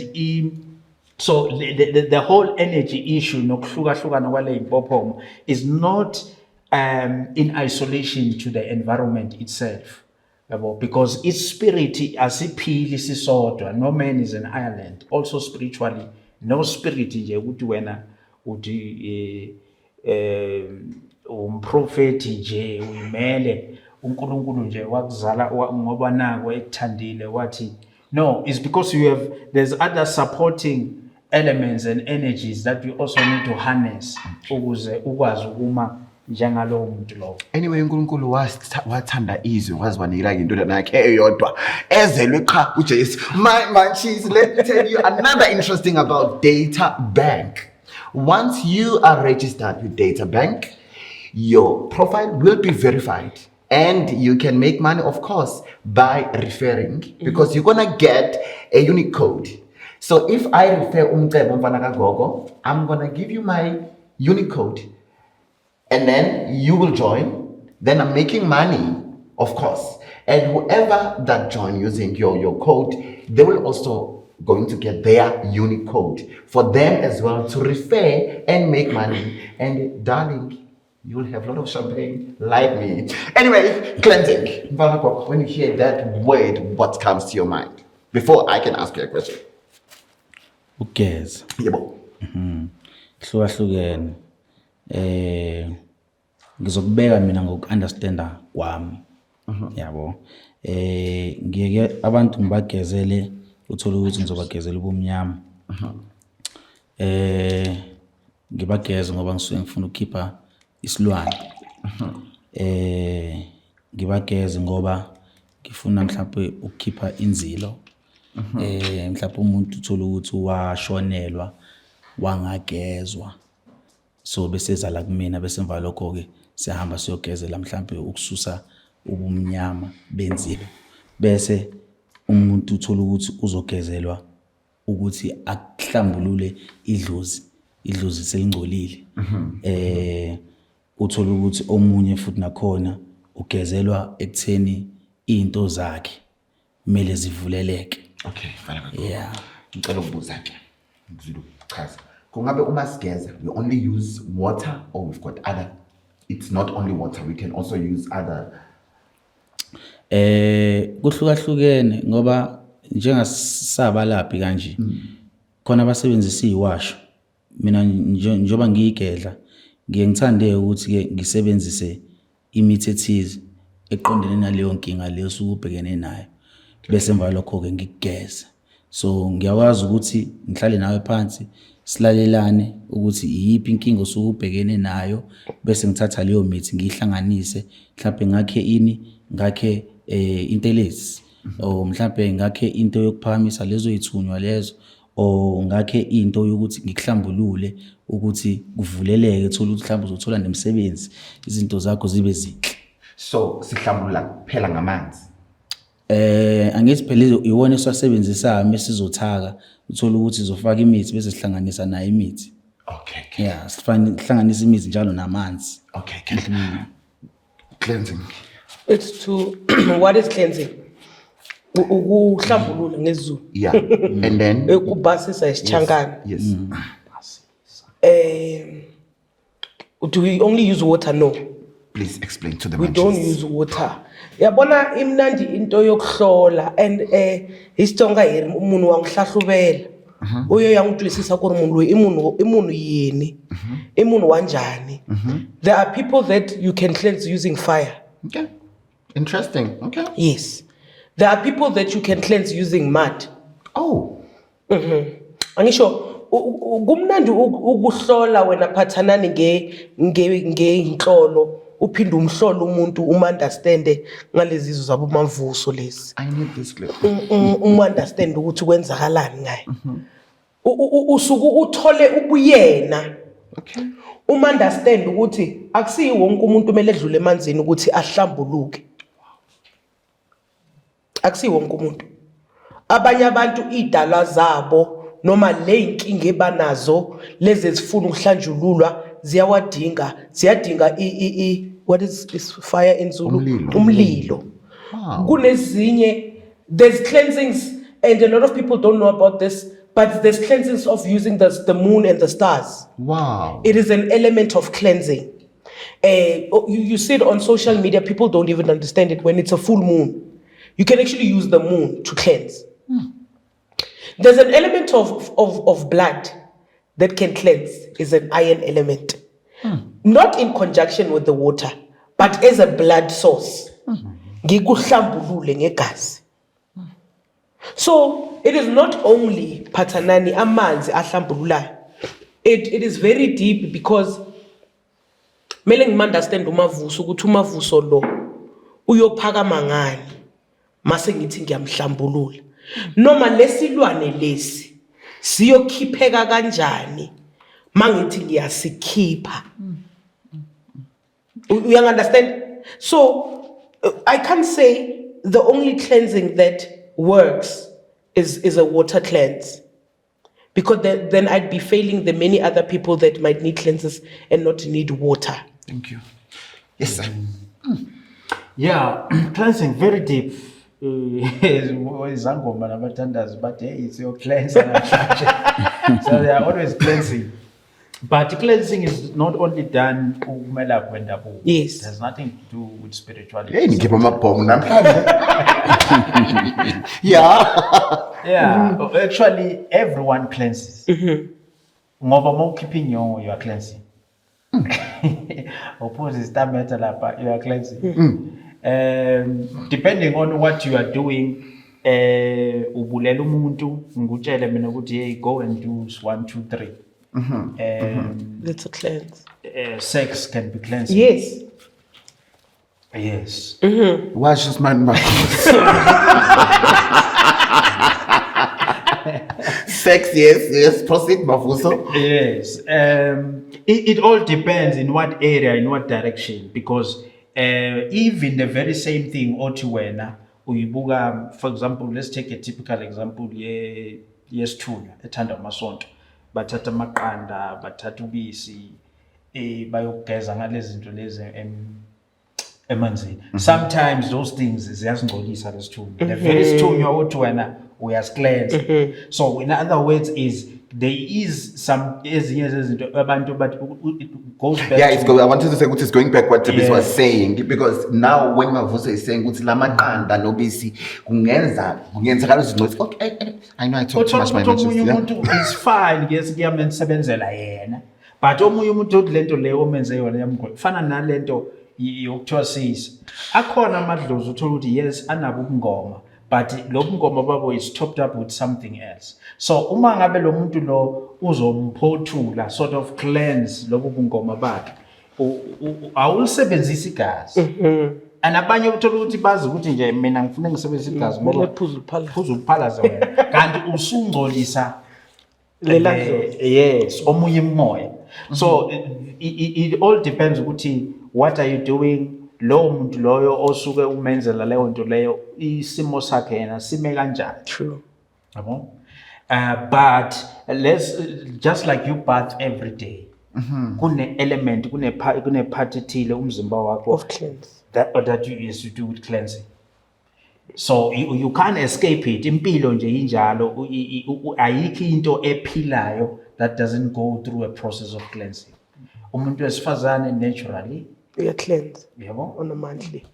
so the whole energy issue nokuhlukahlukana kwale impophomo is not in isolation to the environment itself, because its spirit asiphili sisodwa. No man is an island. Also spiritually, no spirit nje ukuthi wena uthi umprofeti nje uyimele uNkulunkulu nje wakuzala ngoba nako ekuthandile wathi. No, it's because there's other supporting elements and energies that you also need to harness ukuze ukwazi ukuma njengalowo muntu lo. Anyway, uNkulunkulu wathanda izwe waziwanikela indodana yakhe eyodwa ezelwe qha uJesu. Munchies, let me tell you another interesting about Data Bank. Once you are registered with Data Bank, your profile will be verified. And you can make money, of course, by referring, because you're gonna get a unique code. So if I refer Gogo, I'm gonna give you my unique code, and then you will join. Then I'm making money, of course. And whoever that join using your code, they will also going to get their unique code for them as well to refer and make money. And darling, you will have a lot of champagne like me. Anyway, cleansing. When you hear that word, what comes to your mind? Before I can ask you a question. Ugeza. Yebo. Hlukahlukene. Ngizokubeka mina ngoku-understanda kwami. Yabo. Ngiyeke abantu ngibagezele, uthola ukuthi ngizobagezela ubumnyama. Ngibageze ngoba ngisuke ngifuna ukukhipha isilwane. Ngibageze ngoba ngifuna mhlawumbe ukukhipha inzilo. Mhlawumbe umuntu uthola ukuthi washonelwa wangagezwa, so bese zala kumina, bese emva lokho ke siyahamba siyogezela mhlawumbe ukususa ubumnyama benzilo, bese umuntu uthola ukuthi uzogezelwa ukuthi akuhlambulule idlozi selingcolile. Uthola ukuthi omunye futhi nakhona ugezelwa ekutheni into zakhe kumele zivuleleke. Okay, fine. Yeah. Ngicela ukubuza ke. Ngizulu chaza. Kungabe uma sigeza, we only use water or we've got other? It's not only water, we can also use other. Kuhlukahlukene ngoba njengasabalaphi kanje khona abasebenzisa iwasho. Mina njoba ngiyigedla ngiye ngithande ukuthi ke ngisebenzise imithi ethize eqondene naleyo nkinga leyo sukubhekene nayo, bese emva lokho ke ngigeza. So ngiyakwazi ukuthi ngihlale nawe phansi silalelane ukuthi iyiphi inkinga osukubhekene nayo, bese ngithatha leyo mithi ngihlanganise, mhlawumbe ngakhe intelezi, o mhlawumbe ngakhe into yokuphakamisa lezo yithunywa lezo, o ngakhe into yokuthi ngikuhlambulule ukuthi kuvuleleke, thola ukuthi mhlawumbe uzothola nemsebenzi, izinto zakho zibe zinhle. So sihlambulula kuphela ngamanzi. Angithi phela iwona esiwasebenzisayo mesizothaka, uthola ukuthi izofaka imithi bese sihlanganisa nayo imithi. Okay. Yeah, sihlanganisa imithi njalo namanzi. Okay. Cleansing. It's to what is cleansing? Ukuhlambulula ngezulu. Yeah. And then Ukubasisa isichankana. Yes. Do we only use water? No. Please explain to the We don't use water. Yabona imnandi into yokuhlola and isitonga here umuntu wangihlahlubela. Uyo yangitwisisa ku umuntu imunhu yini? Imunhu wanjani? There are people that you can cleanse using fire. Okay. Interesting. Okay. Yes. There are people that you can cleanse using mud. Oh. Angisho kumnandi ukuhlola wena Phathanani ngeinhlolo uphinde umhlolo umuntu understand ngalezi izwi zabo mavuso lezi. I need this clip. Understand ukuthi kwenzakalani ngaye. Usuku uthole ubuyena. Okay. Understand ukuthi akusiyi wonke umuntu kumele edlule emanzini ukuthi ahlambuluke. Akusiyi wonke umuntu. Abanye abantu idala zabo noma le inkinga ebanazo lezi ezifuna ukuhlanjululwa ziyadinga what is fire in Zulu? Umlilo. Wow. Kunezinye, there's cleansings and a lot of people don't know about this, but there's cleansings of using the moon and the stars. Wow. It is an element of cleansing. You see it on social media, people don't even understand it. When it's a full moon, you can actually use the moon to cleanse. There's an element of blood that can cleanse, is an iron element. Not in conjunction with the water, but as a blood source. Ngikuhlambulule ngegazi. So it is not only Phathanani amanzi ahlambululayo. It is very deep because mele ngimunderstand umavuso ukuthi umavuso lo uyophakama ngani mase ngithi ngiyamhlambulula. Noma lesilwane lesi siyokhipheka kanjani mangithi ngiyasikhipha. You understand? So I can't say the only cleansing that works is a water cleanse, because then I'd be failing the many other people that might need cleanses and not need water. Thank you. Yes, sir. Yeah, cleansing very deep. Izangoma nabathandazi but hey, it's your cleanser. So they are always cleansing. But cleansing is not only done kumela kwendabuko. Yes. It has nothing to do with spirituality. Hey, ngikhipha amabhomu namhlanje. Yeah. Actually everyone cleanses. Ngoba mawukhipha inyongo you are cleansing. Oppose stameta lapha you are cleansing. Depending on what you are doing, ubulela umuntu ngutshele mina ukuthi hey go and do 1 2 3. That's a cleanse. Sex can be cleansing. Yes. Yes. Watch this man. Sex, yes. Proceed, Mafuso. Yes. It all depends in what area, in what direction, because even the very same thing otiwena uyibuka, for example, let's take a typical example yesithunywa ethanda amasonto bathatha amaqanda bathatha ubisi bayogeza ngalezi zinto lezi emanzini. Sometimes those things ziyasingcolisa lesithunywa. The very sithunywa otiwena uyascleanse. So in other words is there is some ezinye zezinto abantu but it goes back. Yeah, it's I wanted to say it's going back what Tibis Yeah. was saying, because now when Mavuso is saying ukuthi lamaqanda nobisi kungenzakala izinto. Okay, I know I talk too much my omunye mentions. umuntu is fine yes kuyamsebenzela yena, but omunye umuntu othi lento leyo omenze yona yamgqoka fana nalento yokuthiwa sisi akhona amadlozi uthola ukuthi yes anabo ubungoma, but lo bungoma babo is topped up with something else. So uma ngabe lo muntu lo uzomphothula sort of cleanse lobo bungoma bakhe awulisebenzisi igazi. And abanye uthola ukuthi bazi ukuthi nje mina ngifuna ngisebenzise igazi ngoba phuzu uphalaza wena kanti usungcolisa Lela yes omunye umoya. So it all depends ukuthi what are you doing. Lo muntu loyo osuke umenzela leyo nto leyo isimo sakhe yena sime kanjani. True. Yabo? But let's just like you bath every day. Kune element kune part ethile umzimba wakho Of cleanse. that you used to do with cleansing. So you can't escape it. Impilo nje injalo ayikho into ephilayo that doesn't go through a process of cleansing. Umuntu wesifazane naturally We are cleansed yabo on a monthly.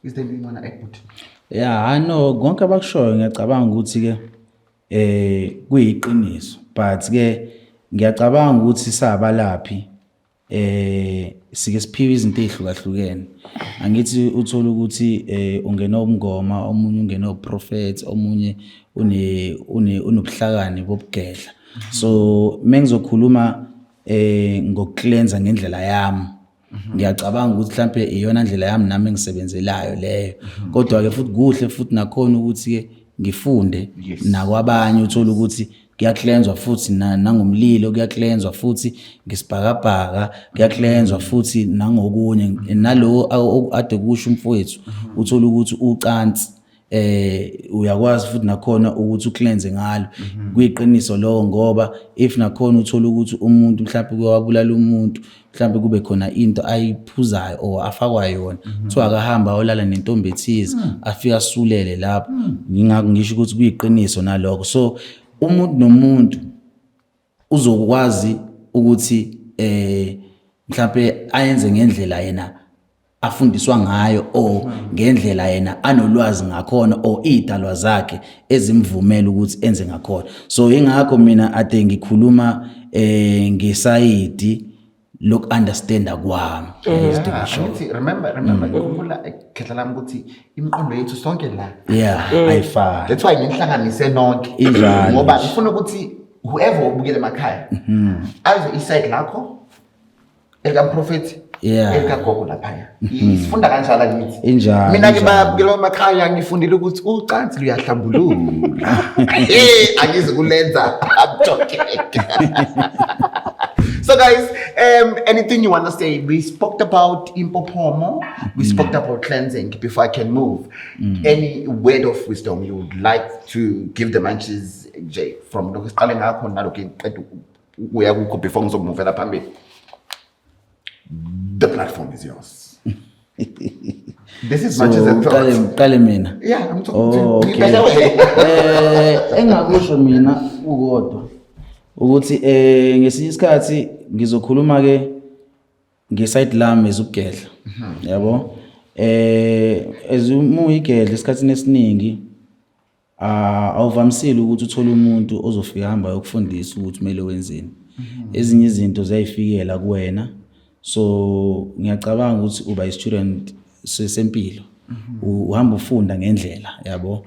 Is there anything you want to add? Yeah, I know konke abakushoyo ngiyacabanga ukuthi ke kuyiqiniso, but ke ngiyacabanga ukuthi sabalaphi sike siphiwe izinto ezihlukahlukene. Angithi uthola ukuthi ungena ubungoma, omunye ungena uprofeti, omunye unobuhlakani bobugedla. So mengizokhuluma ngokuklenza ngendlela yami, ngiyacabanga ukuthi mhlambe iyona ndlela yami nami engisebenzelayo leyo. Kodwa ke futhi kuhle futhi nakhona ukuthi ke ngifunde nakwabanye, uthola ukuthi kuyaklenzwa futhi nangomlilo, kuyaklenzwa futhi ngesibhakabhaka, kuyaklenzwa futhi nangokunye. Nalo ade kusho umfowethu, uthola ukuthi ucansi uyakwazi futhi nakhona ukuthi uklenze ngalo. Kuyiqiniso lo, ngoba if nakhona uthola ukuthi umuntu mhlawumbe kwabulala umuntu, mhlawumbe kube khona into ayiphuzayo or afakwa yona, kuthiwa akahamba ayolala nentombi ethize, afika asulele lapho. Ngingakho ngisho ukuthi kuyiqiniso nalokho. So umuntu nomuntu uzokwazi ukuthi mhlawumbe ayenze ngendlela yena afundiswa ngayo, o ngendlela yena anolwazi ngakhona, o idalwa zakhe ezimvumela ukuthi enze ngakhona. So ingakho mina ade ngikhuluma ngesayidi loku understanda kwami. Remember ngikhumbula ekhehla lami ukuthi imiqondo yethu sonke la ayifani. that's why ngihlanganise nonke ngoba ngifuna ukuthi whoever ubukele emakhaya aze iside lakho elikaProfeti elikagogo laphaya sifunda kanjalo ngithi mina ke babukela emakhaya ngifundile ukuthi ucansi luyahlambulula angize kulenza. I'm joking. So guys, anything you want to say? We spoke about impopomo, we spoke about cleansing. Before I can move, any word of wisdom you would like to give the Munchies, Jay, from before ngizomuvela phambili? The platform is yours. This is Munchies and Thoughts. Qale mina. Yeah, I'm talking to you. Okay. Engakusho mina ukodwa ukuthi ngesinye isikhathi ngizokhuluma ke ngeside lami ezubugedla, yabo. Ezumuyigedla esikhathini esiningi awuvamisile ukuthi uthole umuntu ozofika hamba yokufundisa ukuthi kumele wenzeni. Ezinye izinto ziyayifikela kuwena. So ngiyacabanga ukuthi uba i-student sempilo, uhamba ufunda ngendlela, yabo.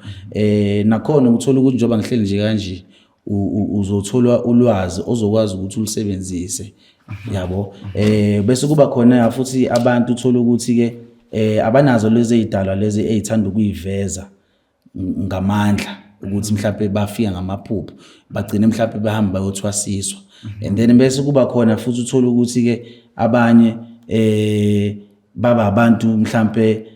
Nakhona uthola ukuthi njoba ngihleli nje kanje uzothola ulwazi ozokwazi ukuthi ulisebenzise, yabo. Bese kuba khona futhi abantu uthola ukuthi ke abanazo lezi ezidalwa lezi ezithanda ukuyiveza ngamandla ukuthi mhlawumbe bafika ngamaphupho, bagcine mhlawumbe bahamba bayothwasiswa. And then bese kuba khona futhi uthola ukuthi ke abanye baba abantu mhlawumbe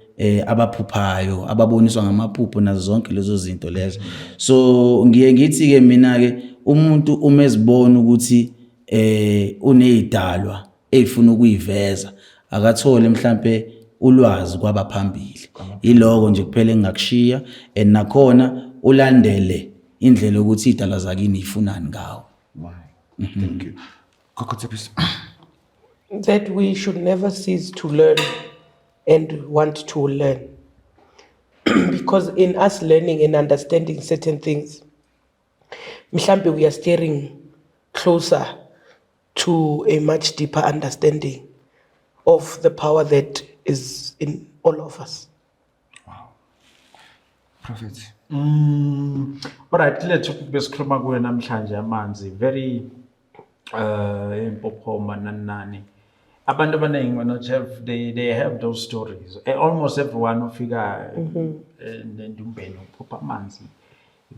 abaphuphayo, ababoniswa ngamaphupho nazo zonke lezo zinto lezo. So ngiye ngithi ke mina ke umuntu uma ezibona ukuthi unezidalwa ezifuna ukuyiveza, akathole mhlawumbe ulwazi kwabaphambili. Iloko nje kuphela engakushiya, and nakhona ulandele indlela ukuthi idalwa zakini ifunani ngawo. Thank you. That we should never cease to learn and want to learn. Because in us learning and understanding certain things, mhlambe we are steering closer to a much deeper understanding of the power that is in all of us. Prophet. Alright, let's besikhuluma kuwe namhlanje amanzi very impophoma nani. Abantu abaningi they have those stories. Almost everyone ufika nendumbeni uphupha amanzi.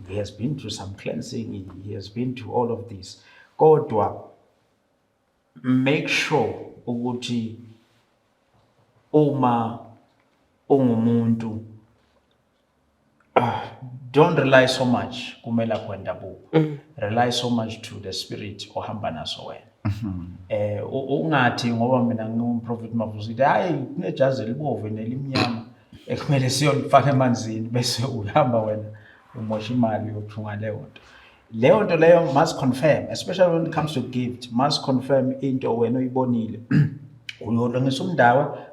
He has been through some cleansing, he has been through all of this. Kodwa make sure ukuthi uma ungumuntu don't rely so much kumela kwendabuko. Rely so much to the spirit ohamba naso wena. Ungathi ngoba mina ngumProfeti Mavusi hayi kunejazi elibovu nelimnyama ekumele siyolifaka emanzini bese uhamba wena umosha imali yokuthunga leyo nto leyo must confirm, especially when it comes to gift, must confirm into wena uyibonile. Uyolungisa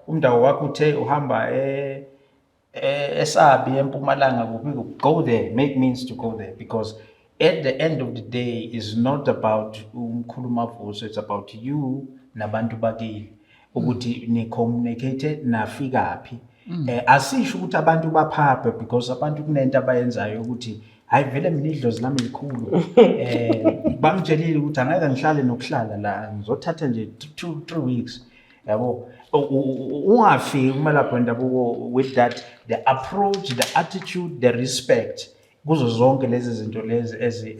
umdawo wakho uthe uhamba eSabi eMpumalanga kuphi, go there, make means to go there, because at the end of the day is not about umkhuluma vuso, it's about you nabantu bakini ukuthi ni communicate nafikaphi. Asisho ukuthi abantu baphaphe, because abantu kunento abayenzayo ukuthi hayi vele mina idlozi lami likhulu bangitshelile ukuthi angeke ngihlale nokuhlala la ngizothatha nje 2-3 weeks yabo ungafiki kumalapho wendabuko with that the approach, the attitude, the respect kuzo zonke lezi zinto lezi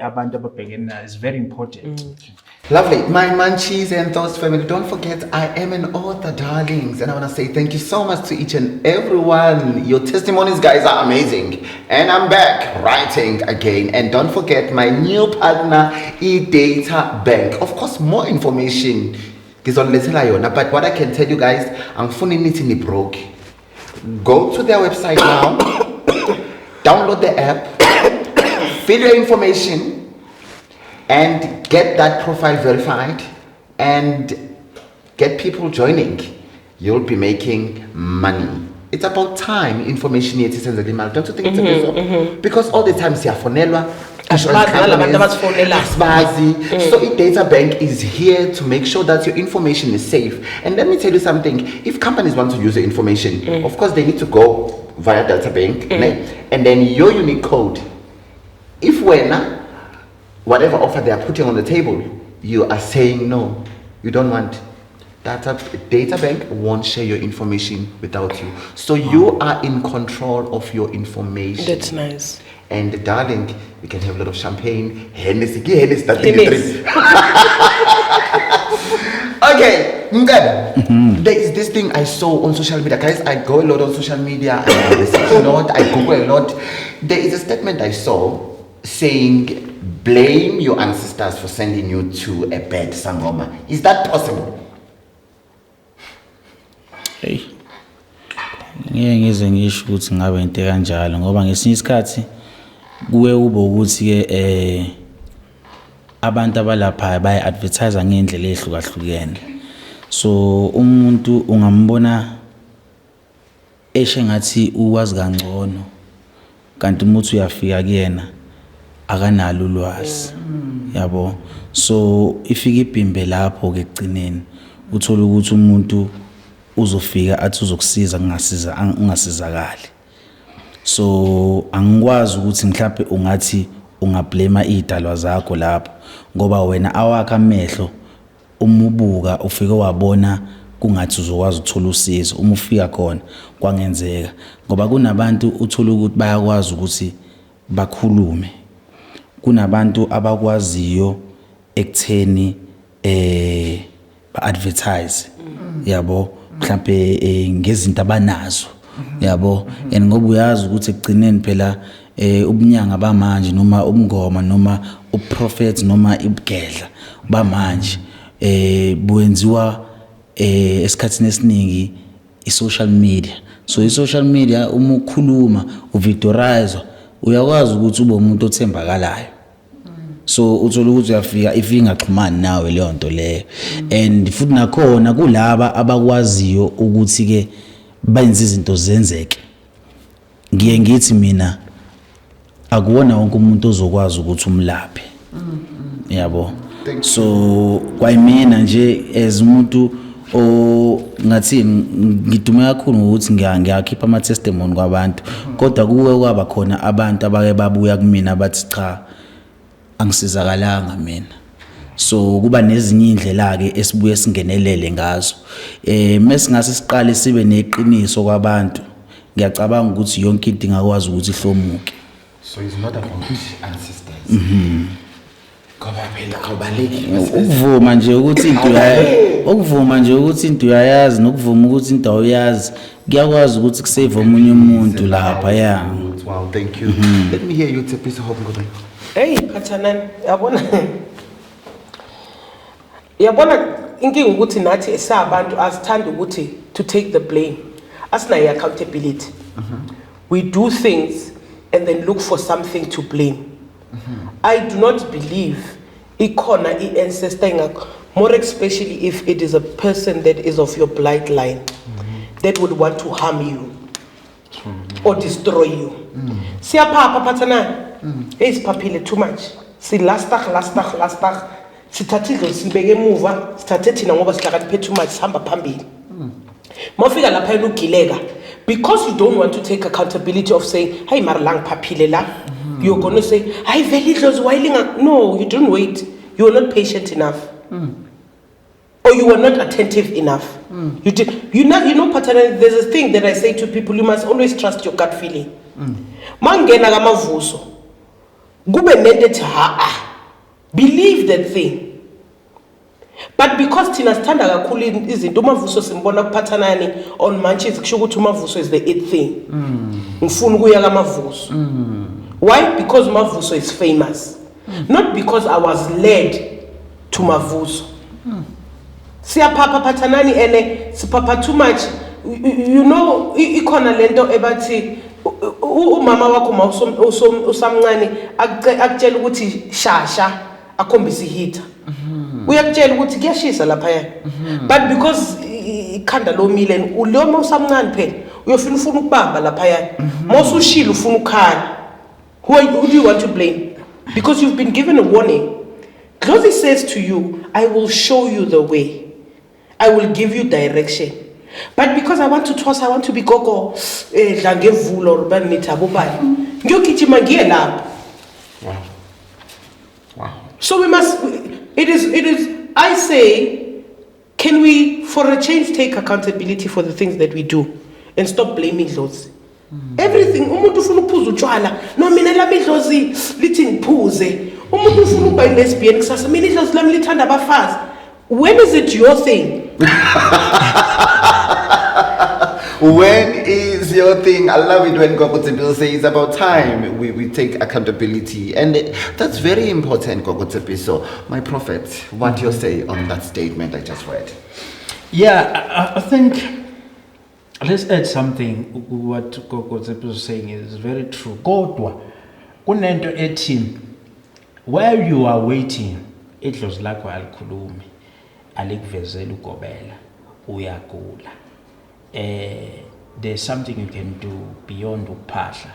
abantu ababhekene nazo is very important. Lovely. My Munchies and Thoughts family, don't forget I am an author, darlings, and I want to say thank you so much to each and everyone. Your testimonies, guys, are amazing. And I'm back writing again. And don't forget my new partner, eData Bank. Of course, more information is on Letelayon. But what I can tell you guys, I'm phoning it in the broke. Go to their website now, download the app, fill your information, and get that profile verified and get people joining. You'll be making money. It's about time information yet is in the email. Don't you think it's a bit so? Because all the time siyafonelwa, insurance companies, so eData Bank is here to make sure that your information is safe. And let me tell you something, if companies want to use your information, of course they need to go via Data Bank, and then your unique code. If when whatever offer they are putting on the table, you are saying no, you don't want. Data Bank won't share your information without you. So you are in control of your information. That's nice. And darling, we can have a lot of champagne. Hennessy, that thing is drink. Okay, there is this thing I saw on social media. Guys, I go a lot on social media. I research a lot. I Google a lot. There is a statement I saw saying, blame your ancestors for sending you to a bed sangoma. Is that possible? Hey. Ngeke ngize ngisho ukuthi ngabe into kanjalo ngoba ngesinye isikhathi kuwe ube ukuthi ke abantu abalapha baye advertise ngendlela ehlukahlukene. So umuntu ungambona eshe ngathi uwazi kangcono kanti umuntu uyafika kuyena akanalo ulwazi yabo. So ifika ibhimbe lapho ke egcineni uthola ukuthi umuntu uzofika athi uzokusiza ungasizakali. So angikwazi ukuthi mhlawumbe ungathi ungablema idalwa zakho lapho ngoba wena awakha amehlo umubuka ufike wabona kungathi uzokwazi ukuthola usizo uma ufika khona kwangenzeka ngoba kunabantu uthola ukuthi bayakwazi ukuthi bakhulume. Kunabantu abakwaziyo ekutheni ba-advertise yabo mhlawumbe ngezinto abanazo yabo. And ngoba uyazi ukuthi ekugcineni phela ubunyanga bamanje noma umngoma noma uprofet noma ibugedla bamanje buyenziwa esikhathini esiningi i-social media. So i-social media uma ukhuluma uvictorize uyakwazi ukuthi ube umuntu othembakalayo. So uthola ukuthi uyafika ifingaxhumani nawe leyo nto leyo. And futhi nakhona kulaba abakwaziyo ukuthi ke benze izinto zenzeke. Ngiye ngithi mina akuwona wonke umuntu ozokwazi ukuthi umlaphe. Yabo. So kwayimina nje as umuntu ngathi ngidume kakhulu ukuthi ngiyakhipha ama testimony kwabantu kodwa kuwe kwaba khona abantu abake babuya kumina bathi cha angisizakalanga mina. So kuba nezinye indlela ke esibuye singenelele ngazo. Mesingase siqale sibe neqiniso kwabantu ngiyacabanga ukuthi yonke into ingakwazi ukuthi ihlomuke. So it's not about ancestors. Ngoba phela awubaleki ukuvuma nje ukuthi into ukuvuma nje ukuthi into uyayazi nokuvuma ukuthi into awuyazi kuyakwazi ukuthi kusave omunye umuntu lapha ya. Wow, thank you. Let me hear you tell Mr. Hope Ngobe. Hey, Pathanani, yabona inkinga ukuthi nathi esabantu asithanda ukuthi to take the blame. Asinayo accountability. We do things and then look for something to blame. I do not believe ikhona ancestor ingakho, more especially if it is a person that is of your bloodline that would want to harm you or destroy you. Siyaphapha Pathanani. Esiphaphile too much. Si last sithathe idlo sibeke emuva sithathe thina ngoba sihlakaniphe too much sihamba phambili. Mawufika lapha ugileka because you don't want to take accountability of saying, hey, Marlang Papile la, you're going to say, hey, no, you didn't wait. You were not patient enough. Or you were not attentive enough. You know, Patana, there's a thing that I say to people, you must always trust your gut feeling. Mangena gamavuso. Gube nende believe that thing. But because Tina Standa kakhulu izinto umavuso simbona kuphathanani on Munchies kusho ukuthi umavuso is the it thing. Ngifuna ukuya kamavuso. Why? Because umavuso is famous. Not because I was led to mavuso. Siyapapa pathanani ene sipapa too much. You know ikhona lento ebathi umama wakho usamncane akutshela ukuthi shasha akhombisa ihitha. Uyakutshela ukuthi kuyashisa lapha yana. But because ikhanda lomile uloma usamncane phela uyofuna ukubamba lapha yana. Mosushila ufuna ukhala. Who do you want to blame? Because you've been given a warning. Closely says to you, I will show you the way. I will give you direction. But because I want to toss, I want to be gogo, dlangevulo or banita bobani. Ngiyogijima ngiye lapho. Wow. So we must, it is, I say, can we, for a change, take accountability for the things that we do and stop blaming those? Everything, umuntu ufuna ukuphuza utshwala, no mina lami idlozi lithi ngiphuze. Umuntu ufuna ukuba lesbian kusasa, mina idlozi lami lithanda abafazi. When is it your thing? When is your thing? I love it when Gogo says it's about time we take accountability. And that's very important, Gogo. So, my prophet, what you say on that statement I just read? Yeah, I think let's add something. What Gogo is saying is very true. Kodwa, kunento ethi, while you are waiting, idlozi lakho alikhulumi, alikvezela ugobela, uyagula. There's something you can do beyond ukuphahla.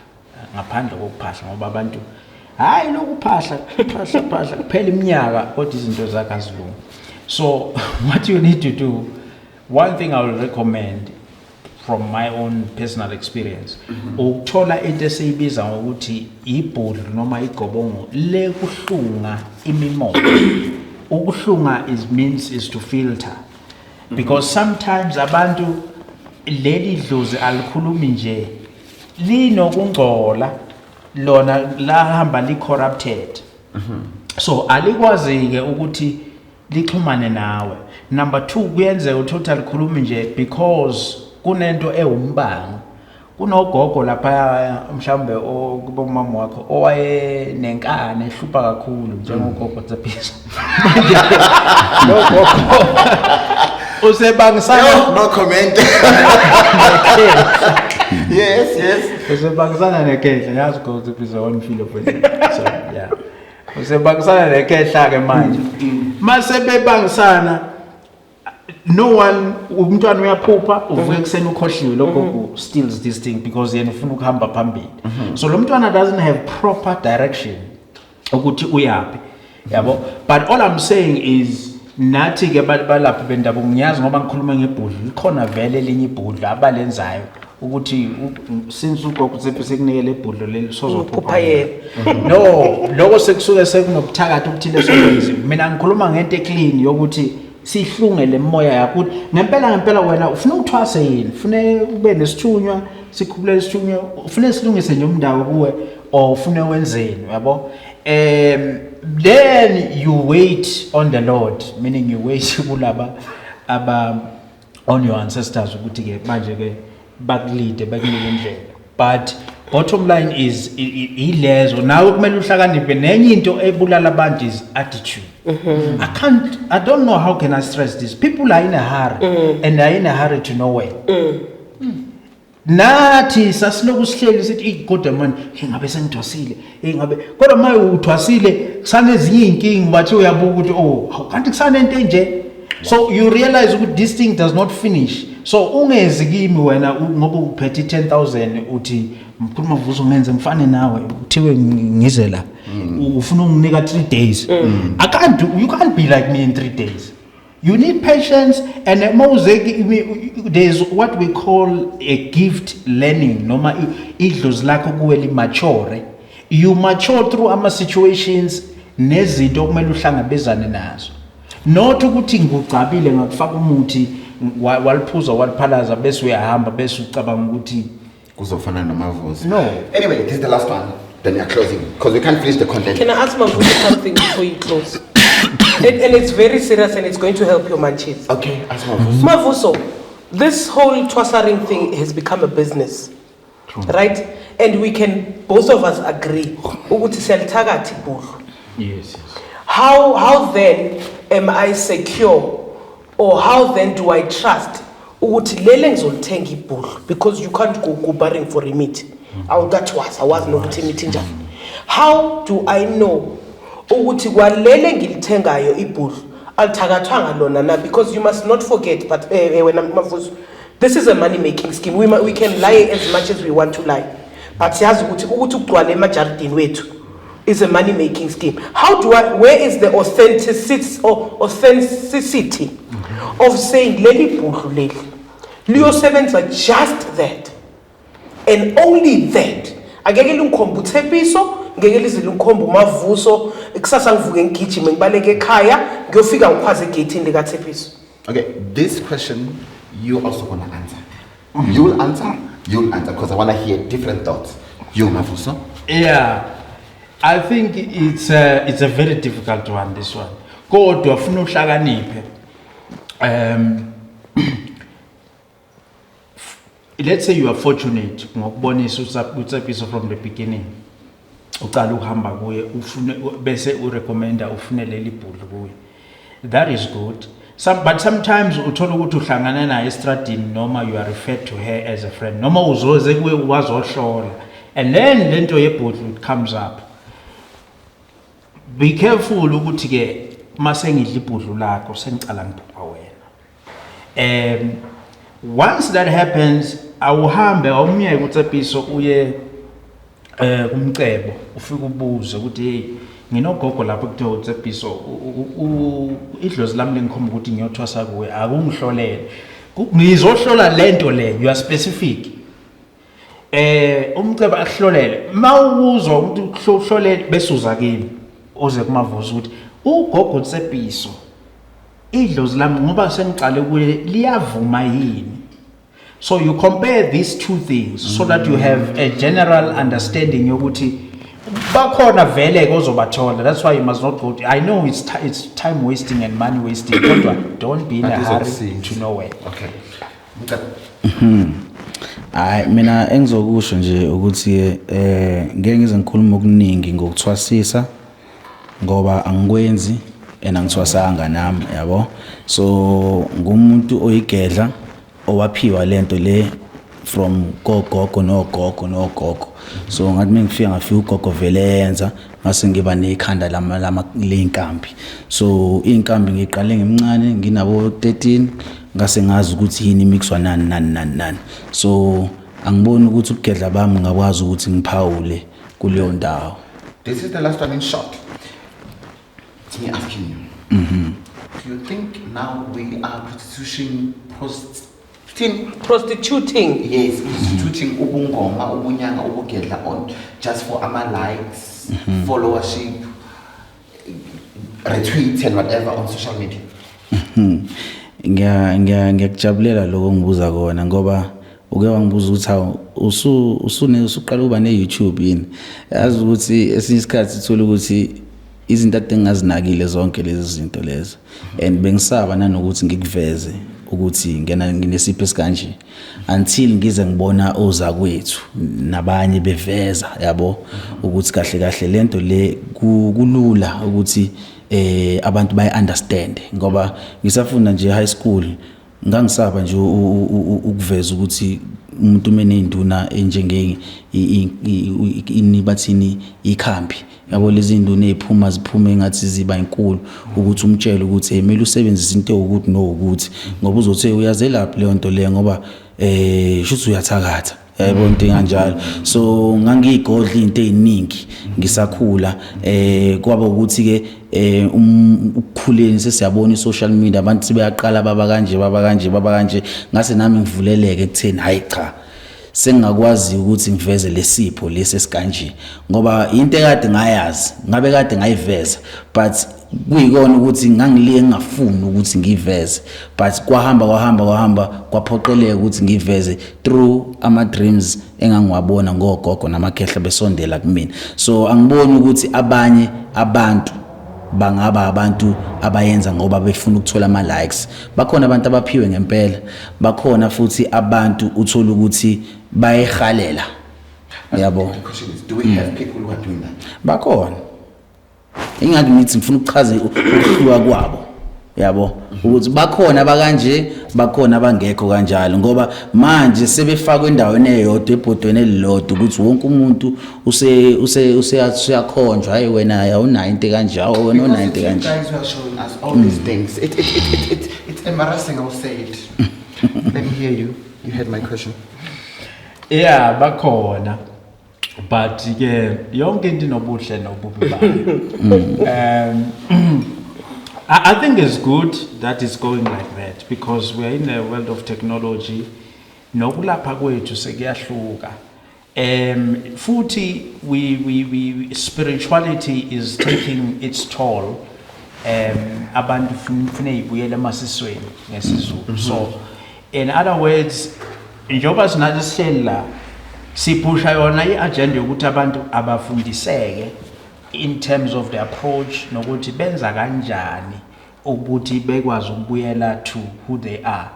Ngaphandle kokuphahla ngoba abantu hayi lokuphahla kuphela iminyaka kodwa izinto zakhe azilungi. So what you need to do, one thing I will recommend from my own personal experience, ukuthola into esiyibiza ngokuthi ibhodlo noma igobongo le kuhlunga imimoya. Ukuhlunga is to filter, because sometimes abantu leli dlozi alikhulumi nje linokungcola lona lahamba li corrupted. So alikwazi ke ukuthi lixhumane nawe. Number 2, kuyenze utotal khulumi nje because kunento ewumbango. Kunogogo lapha mhlambe kuba umama wakho owaye nenkane ehlupha kakhulu njengogogo Tsepisa. Logogo usebangisana No comment. Yes. usebangisana nekehla yazi gogo Tsepisa one feel of it. So yeah. Usebangisana nekehla ke manje. Mase bebangisana no one umntwana uyaphupha uvuka ekseni ukhohliwe lokho steals this thing because yena ufuna ukuhamba phambili. So lo mntwana doesn't have proper direction ukuthi uyapi yabo. But all I'm saying is nathi ke balaphi bendabuko ngiyazi ngoba ngikhuluma ngebhodlo likhona vele elinye ibhodlo abalenzayo ukuthi since ugogo Tsepisa sekunikele ibhodlo leli sozophupha yena. No, lokho sekusuke sekunobuthakathi okuthile sokwenza. Mina ngikhuluma ngento eclean yokuthi sihlunge lemoya yakho ngempela wena ufuna ukuthwase yini, ufune ube nesithunywa sikhupule isithunywa, ufune silungise nje umndawo kuwe or ufune wenzeni yabo. Then you wait on the Lord, meaning you wait kulaba on your ancestors ukuthi ke manje ke bakulide bakunike indlela. But bottom line is ilezo nawe kumele uhlakaniphe nenye into ebulala abantu is attitude. I don't know how can I stress this. People are in a hurry and are in a hurry to nowhere. Nathi sasiloku sihleli sithi kodwa man ngabe sengithwasile ngabe kodwa maye uthwasile kusane ezinye inkingi bathi uyabuka ukuthi kanti kusane into enje. So you realize ukuthi this thing does not finish. So ungezi kimi wena ngoba uphethe 10,000 uthi mkhuluma vuzo ngenze mfane nawe uthiwe ngize la ufuna unginika 3 days. You can't be like me in 3 days. You need patience, and there's what we call a gift learning. Noma idlozi lakho kuweli mature. You mature through ama situations nezinto okumele uhlangabezane nazo. Not ukuthi ngikucabile ngakufaka umuthi waliphuza waliphalaza bese uyahamba bese ucabanga ukuthi kuzofana namavuzo. No. Anyway, this is the last one. Then we are closing because we can't finish the content. Can I ask Mavuso something before you close? And it's very serious and it's going to help your Manchis. Okay, ask Mavuso. Mavuso, this whole twasaring thing has become a business, right? And we can, both of us agree, ukuthi siyalithakathi ibhudlu. yes. How then am I secure, or how then do I trust ukuthi lele ngizolithenga ibhudlu, because you can't go barring for a meat. Awazi nokuthi imithi njani. How do I know ukuthi kwalele ngilithengayo ibhudlu alithakathwanga lona na, because you must not forget, but wena Mavuso, this is a money making scheme. We can lie as much as we want to lie, but siyazi ukuthi ukugcwala emajardini wethu is a money making scheme. Where is the authenticity of saying leli bhudlu leli liyosebenza just that and only that? Angeke lingikhombe uThepiso, ngeke lize lingikhombe uMavuso, kusasa ngivuke ngigijime ngibaleke ekhaya ngiyofika ngikhwaze egate lika Thepiso. Okay, this question you also want to answer. You'll answer because I want to hear different thoughts. You, Mavuso? Yeah, I think it's a very difficult one, this one. Kodwa ufuna uhlakaniphe. Let's say you are fortunate ngokubonisa uThepiso from the beginning. Uqala uhamba kuye ufune bese urecommenda ufune leli bhudlu kuye. That is good. But sometimes uthola ukuthi uhlangana naye estradini noma you are referred to her as a friend. Noma uzoze kuye wazohlola. And then lento yebhudlu comes up. Be careful ukuthi ke mase ngidla ibhudlu lakho sengicala ngibhubha wena. Once that happens, awuhambe awumyeke uThepiso uye kumcebo ufike ubuze ukuthi hey nginogogo lapho kuthiwa uThepiso idlozi lami lengikhomba ukuthi ngiyothwasa kuwe akungihlolele ngizohlola lento le, you are specific. Umcebo akuhlolele mawuzwa ukuthi uhlolele bese uza kimi uze kuMavuso ukuthi ugogo uThepiso idlozi lami ngoba sengiqale kuye liyavuma yini. So you compare these two things so that you have a general understanding yokuthi bakhona vele ozobathola. That's why you must not go to, I know it's time wasting and money wasting, kodwa don't be in a hurry to nowhere. Okay. Hayi mina engizokusho nje ukuthi ngeke ngize ngikhuluma okuningi ngokuthwasisa ngoba angikwenzi engithwasanga nami yabo. So ngumuntu oyigedla owaphiwa lento le from gogo nogogo. So ngathi mengifika ngafika ugogo vele yenza ngase ngiba nekhanda lama lenkambi. So inkambi ngiqale ngimncane nginabo 13 ngase ngazi ukuthi yini mixwa nani. So angiboni ukuthi ukugedla bami ngakwazi ukuthi ngiphawule kuleyo ndawo. This is the last one in short. It's me asking you. Do you think now we are prostituting? Yes, prostituting ubungoma, ubunyanga, ubugedla on just for ama likes, followership, retweets and whatever on social media. Ngiyakujabulela lokho ngibuza kona ngoba uke wangibuza ukuthi hawu usuqala uba ne-YouTube yini. Yazi ukuthi esinye isikhathi uthola ukuthi izinto ade ngingazinakile zonke lezi zinto lezo and bengisaba nanokuthi ngikuveze ukuthi nginesipho esikanje until ngize ngibona oza kwethu nabanye beveza yabo ukuthi kahle lento le kulula ukuthi abantu bayi understand ngoba ngisafunda nje high school ngangisaba nje ukuveza ukuthi umuntu menenduna enjenge inibathini ikhambi yabo lezi induna eziphuma ziphume ngathi ziba inkulu ukuthi umtshele ukuthi emeli usebenzise into ukuthi no ukuthi ngoba uzothe uyazelaphi leyo nto le ngoba shuthi uyathakatha yabo into kanjalo so ngangiyigodla into eziningi ngisakhula kwaba ukuthi ke ukukhuleni sesiyabona social media abantu sebeyaqala baba kanje ngase nami ngivuleleke ekutheni hayi cha sengakwazi ukuthi ngiveze lesipho lesi esikanje ngoba into ekade ngayazi ngabe kade ngayiveza but kuyikona ukuthi ngangiliye ngingafuni ukuthi ngiveze but kwahamba kwaphoqeleka ukuthi ngiveze through ama dreams engangiwabona ngogogo namakhehla besondela kumina so angiboni ukuthi abanye abantu bangaba abantu abayenza ngoba befuna ukuthola ama likes bakhona abantu abaphiwe ngempela bakhona futhi abantu uthola ukuthi bayehalela yabo The question is, do we have people who are doing that? bakhona ingaki ngithi ngifuna ukuchaza ukuhluka kwabo yabo ukuthi bakhona abakanje bakhona abangekho kanjalo ngoba manje sebefakwe endaweni eyodwa ebhodweni elilodwa ukuthi wonke umuntu useyakhonjwa hayi wena awunayo into kanjalo wena unayo into You kanjalo guys were showing us all these things. It's embarrassing, I'll say it. Let me hear you. You heard my question. Yeah, bakhona. But ke yonke into inobuhle nobubi bayo. I think it's good that it's going like that because we are in a world of technology. Nokulapha kwethu sekuyahluka. Futhi we spirituality is taking its toll. Abantu fune ibuyele emasisweni ngesizulu. So in other words, njoba sinalisela sipusha yona iagenda yokuthi abantu abafundiseke in terms of the approach nokuthi benza kanjani ukuthi bekwazi ukubuyela to who they are.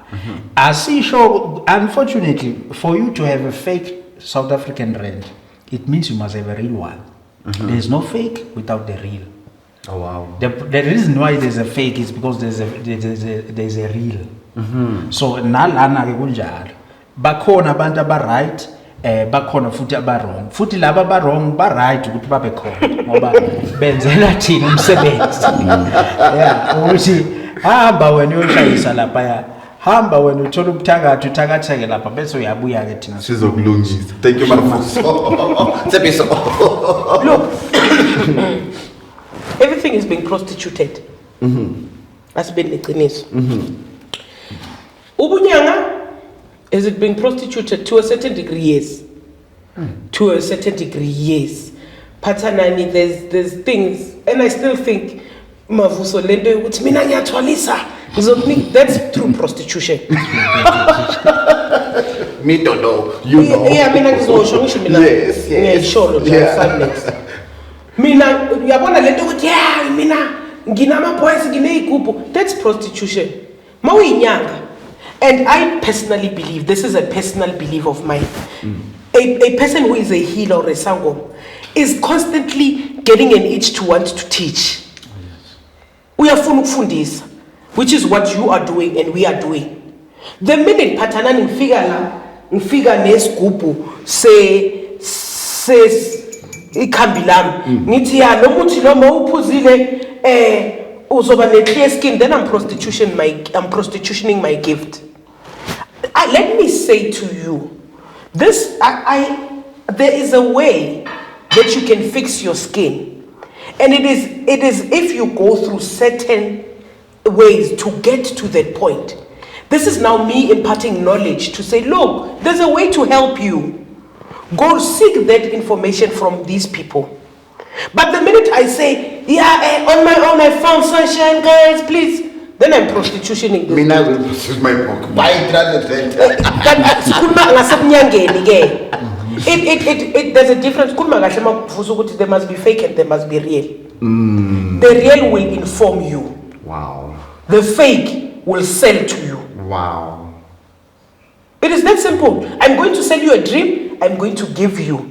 Asisho unfortunately for you to have a fake South African rand, it means you must have a real one. There is no fake without the real. Oh wow. The reason why there's a fake is because there's a real. So nalana ke kunjalo. Bakhona abantu aba-right, bakhona futhi aba-wrong. Futhi laba aba-wrong ba-right ukuthi babe khona ngoba benzela thina umsebenzi. Yeah, ukuthi hamba wena uyoshayisa lapha ya. Hamba wena uthola ubuthakathi uthakatheke lapha bese uyabuya ke thina. Sizokulungisa. Thank you, Mafuso. Tsepiso. Look, everything is being prostituted. Asibeni leqiniso. Ubunyanga, is it being prostituted to a certain degree? Yes. To a certain degree, yes. Pathanani, there's things, and I still think Mavuso lento yokuthi mina ngiyathwalisa. That's through prostitution. Me don't know. You know. Yeah, mina ngizosho ngisho mina. Yes. Ngiyisho nje Yeah. 5 minutes. Mina uyabona lento ukuthi yeah mina nginama boys ngineyigubu, that's prostitution. Mawuyinyanga. And I personally believe, this is a personal belief of mine, a person who is a healer or a sangom is constantly getting an itch to want to teach. Uyafuna ukufundisa, which is what you are doing and we are doing. The minute Pathanani ngifika nesigubhu ikhambi lami ngithi ya lo muthi lo mawuphuzile uzoba ne-clear skin, then I'm prostitutioning my gift. Let me say to you, this there is a way that you can fix your skin, and it is if you go through certain ways to get to that point. This is now me imparting knowledge to say, look, there's a way to help you. Go seek that information from these people. But the minute I say, yeah, on my own I found sunshine, guys, please, then I'm prostitutioning this. Mina will use my book. Why did There's a difference. There must be fake and there must be real. The real will inform you. Wow. The fake will sell to you. Wow. It is that simple. I'm going to sell you a dream. I'm going to give you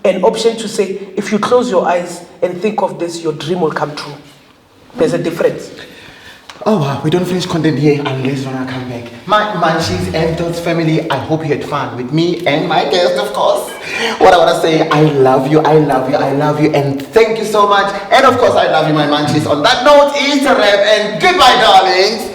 an option to say, if you close your eyes and think of this, your dream will come true. There's a difference. Oh wow, we don't finish content here unless when I come back. My Munchies and Thoughts family, I hope you had fun with me and my guest, of course. What I want to say, I love you, and thank you so much. And of course, I love you, my Munchies. On that note, it's a wrap and goodbye, darlings.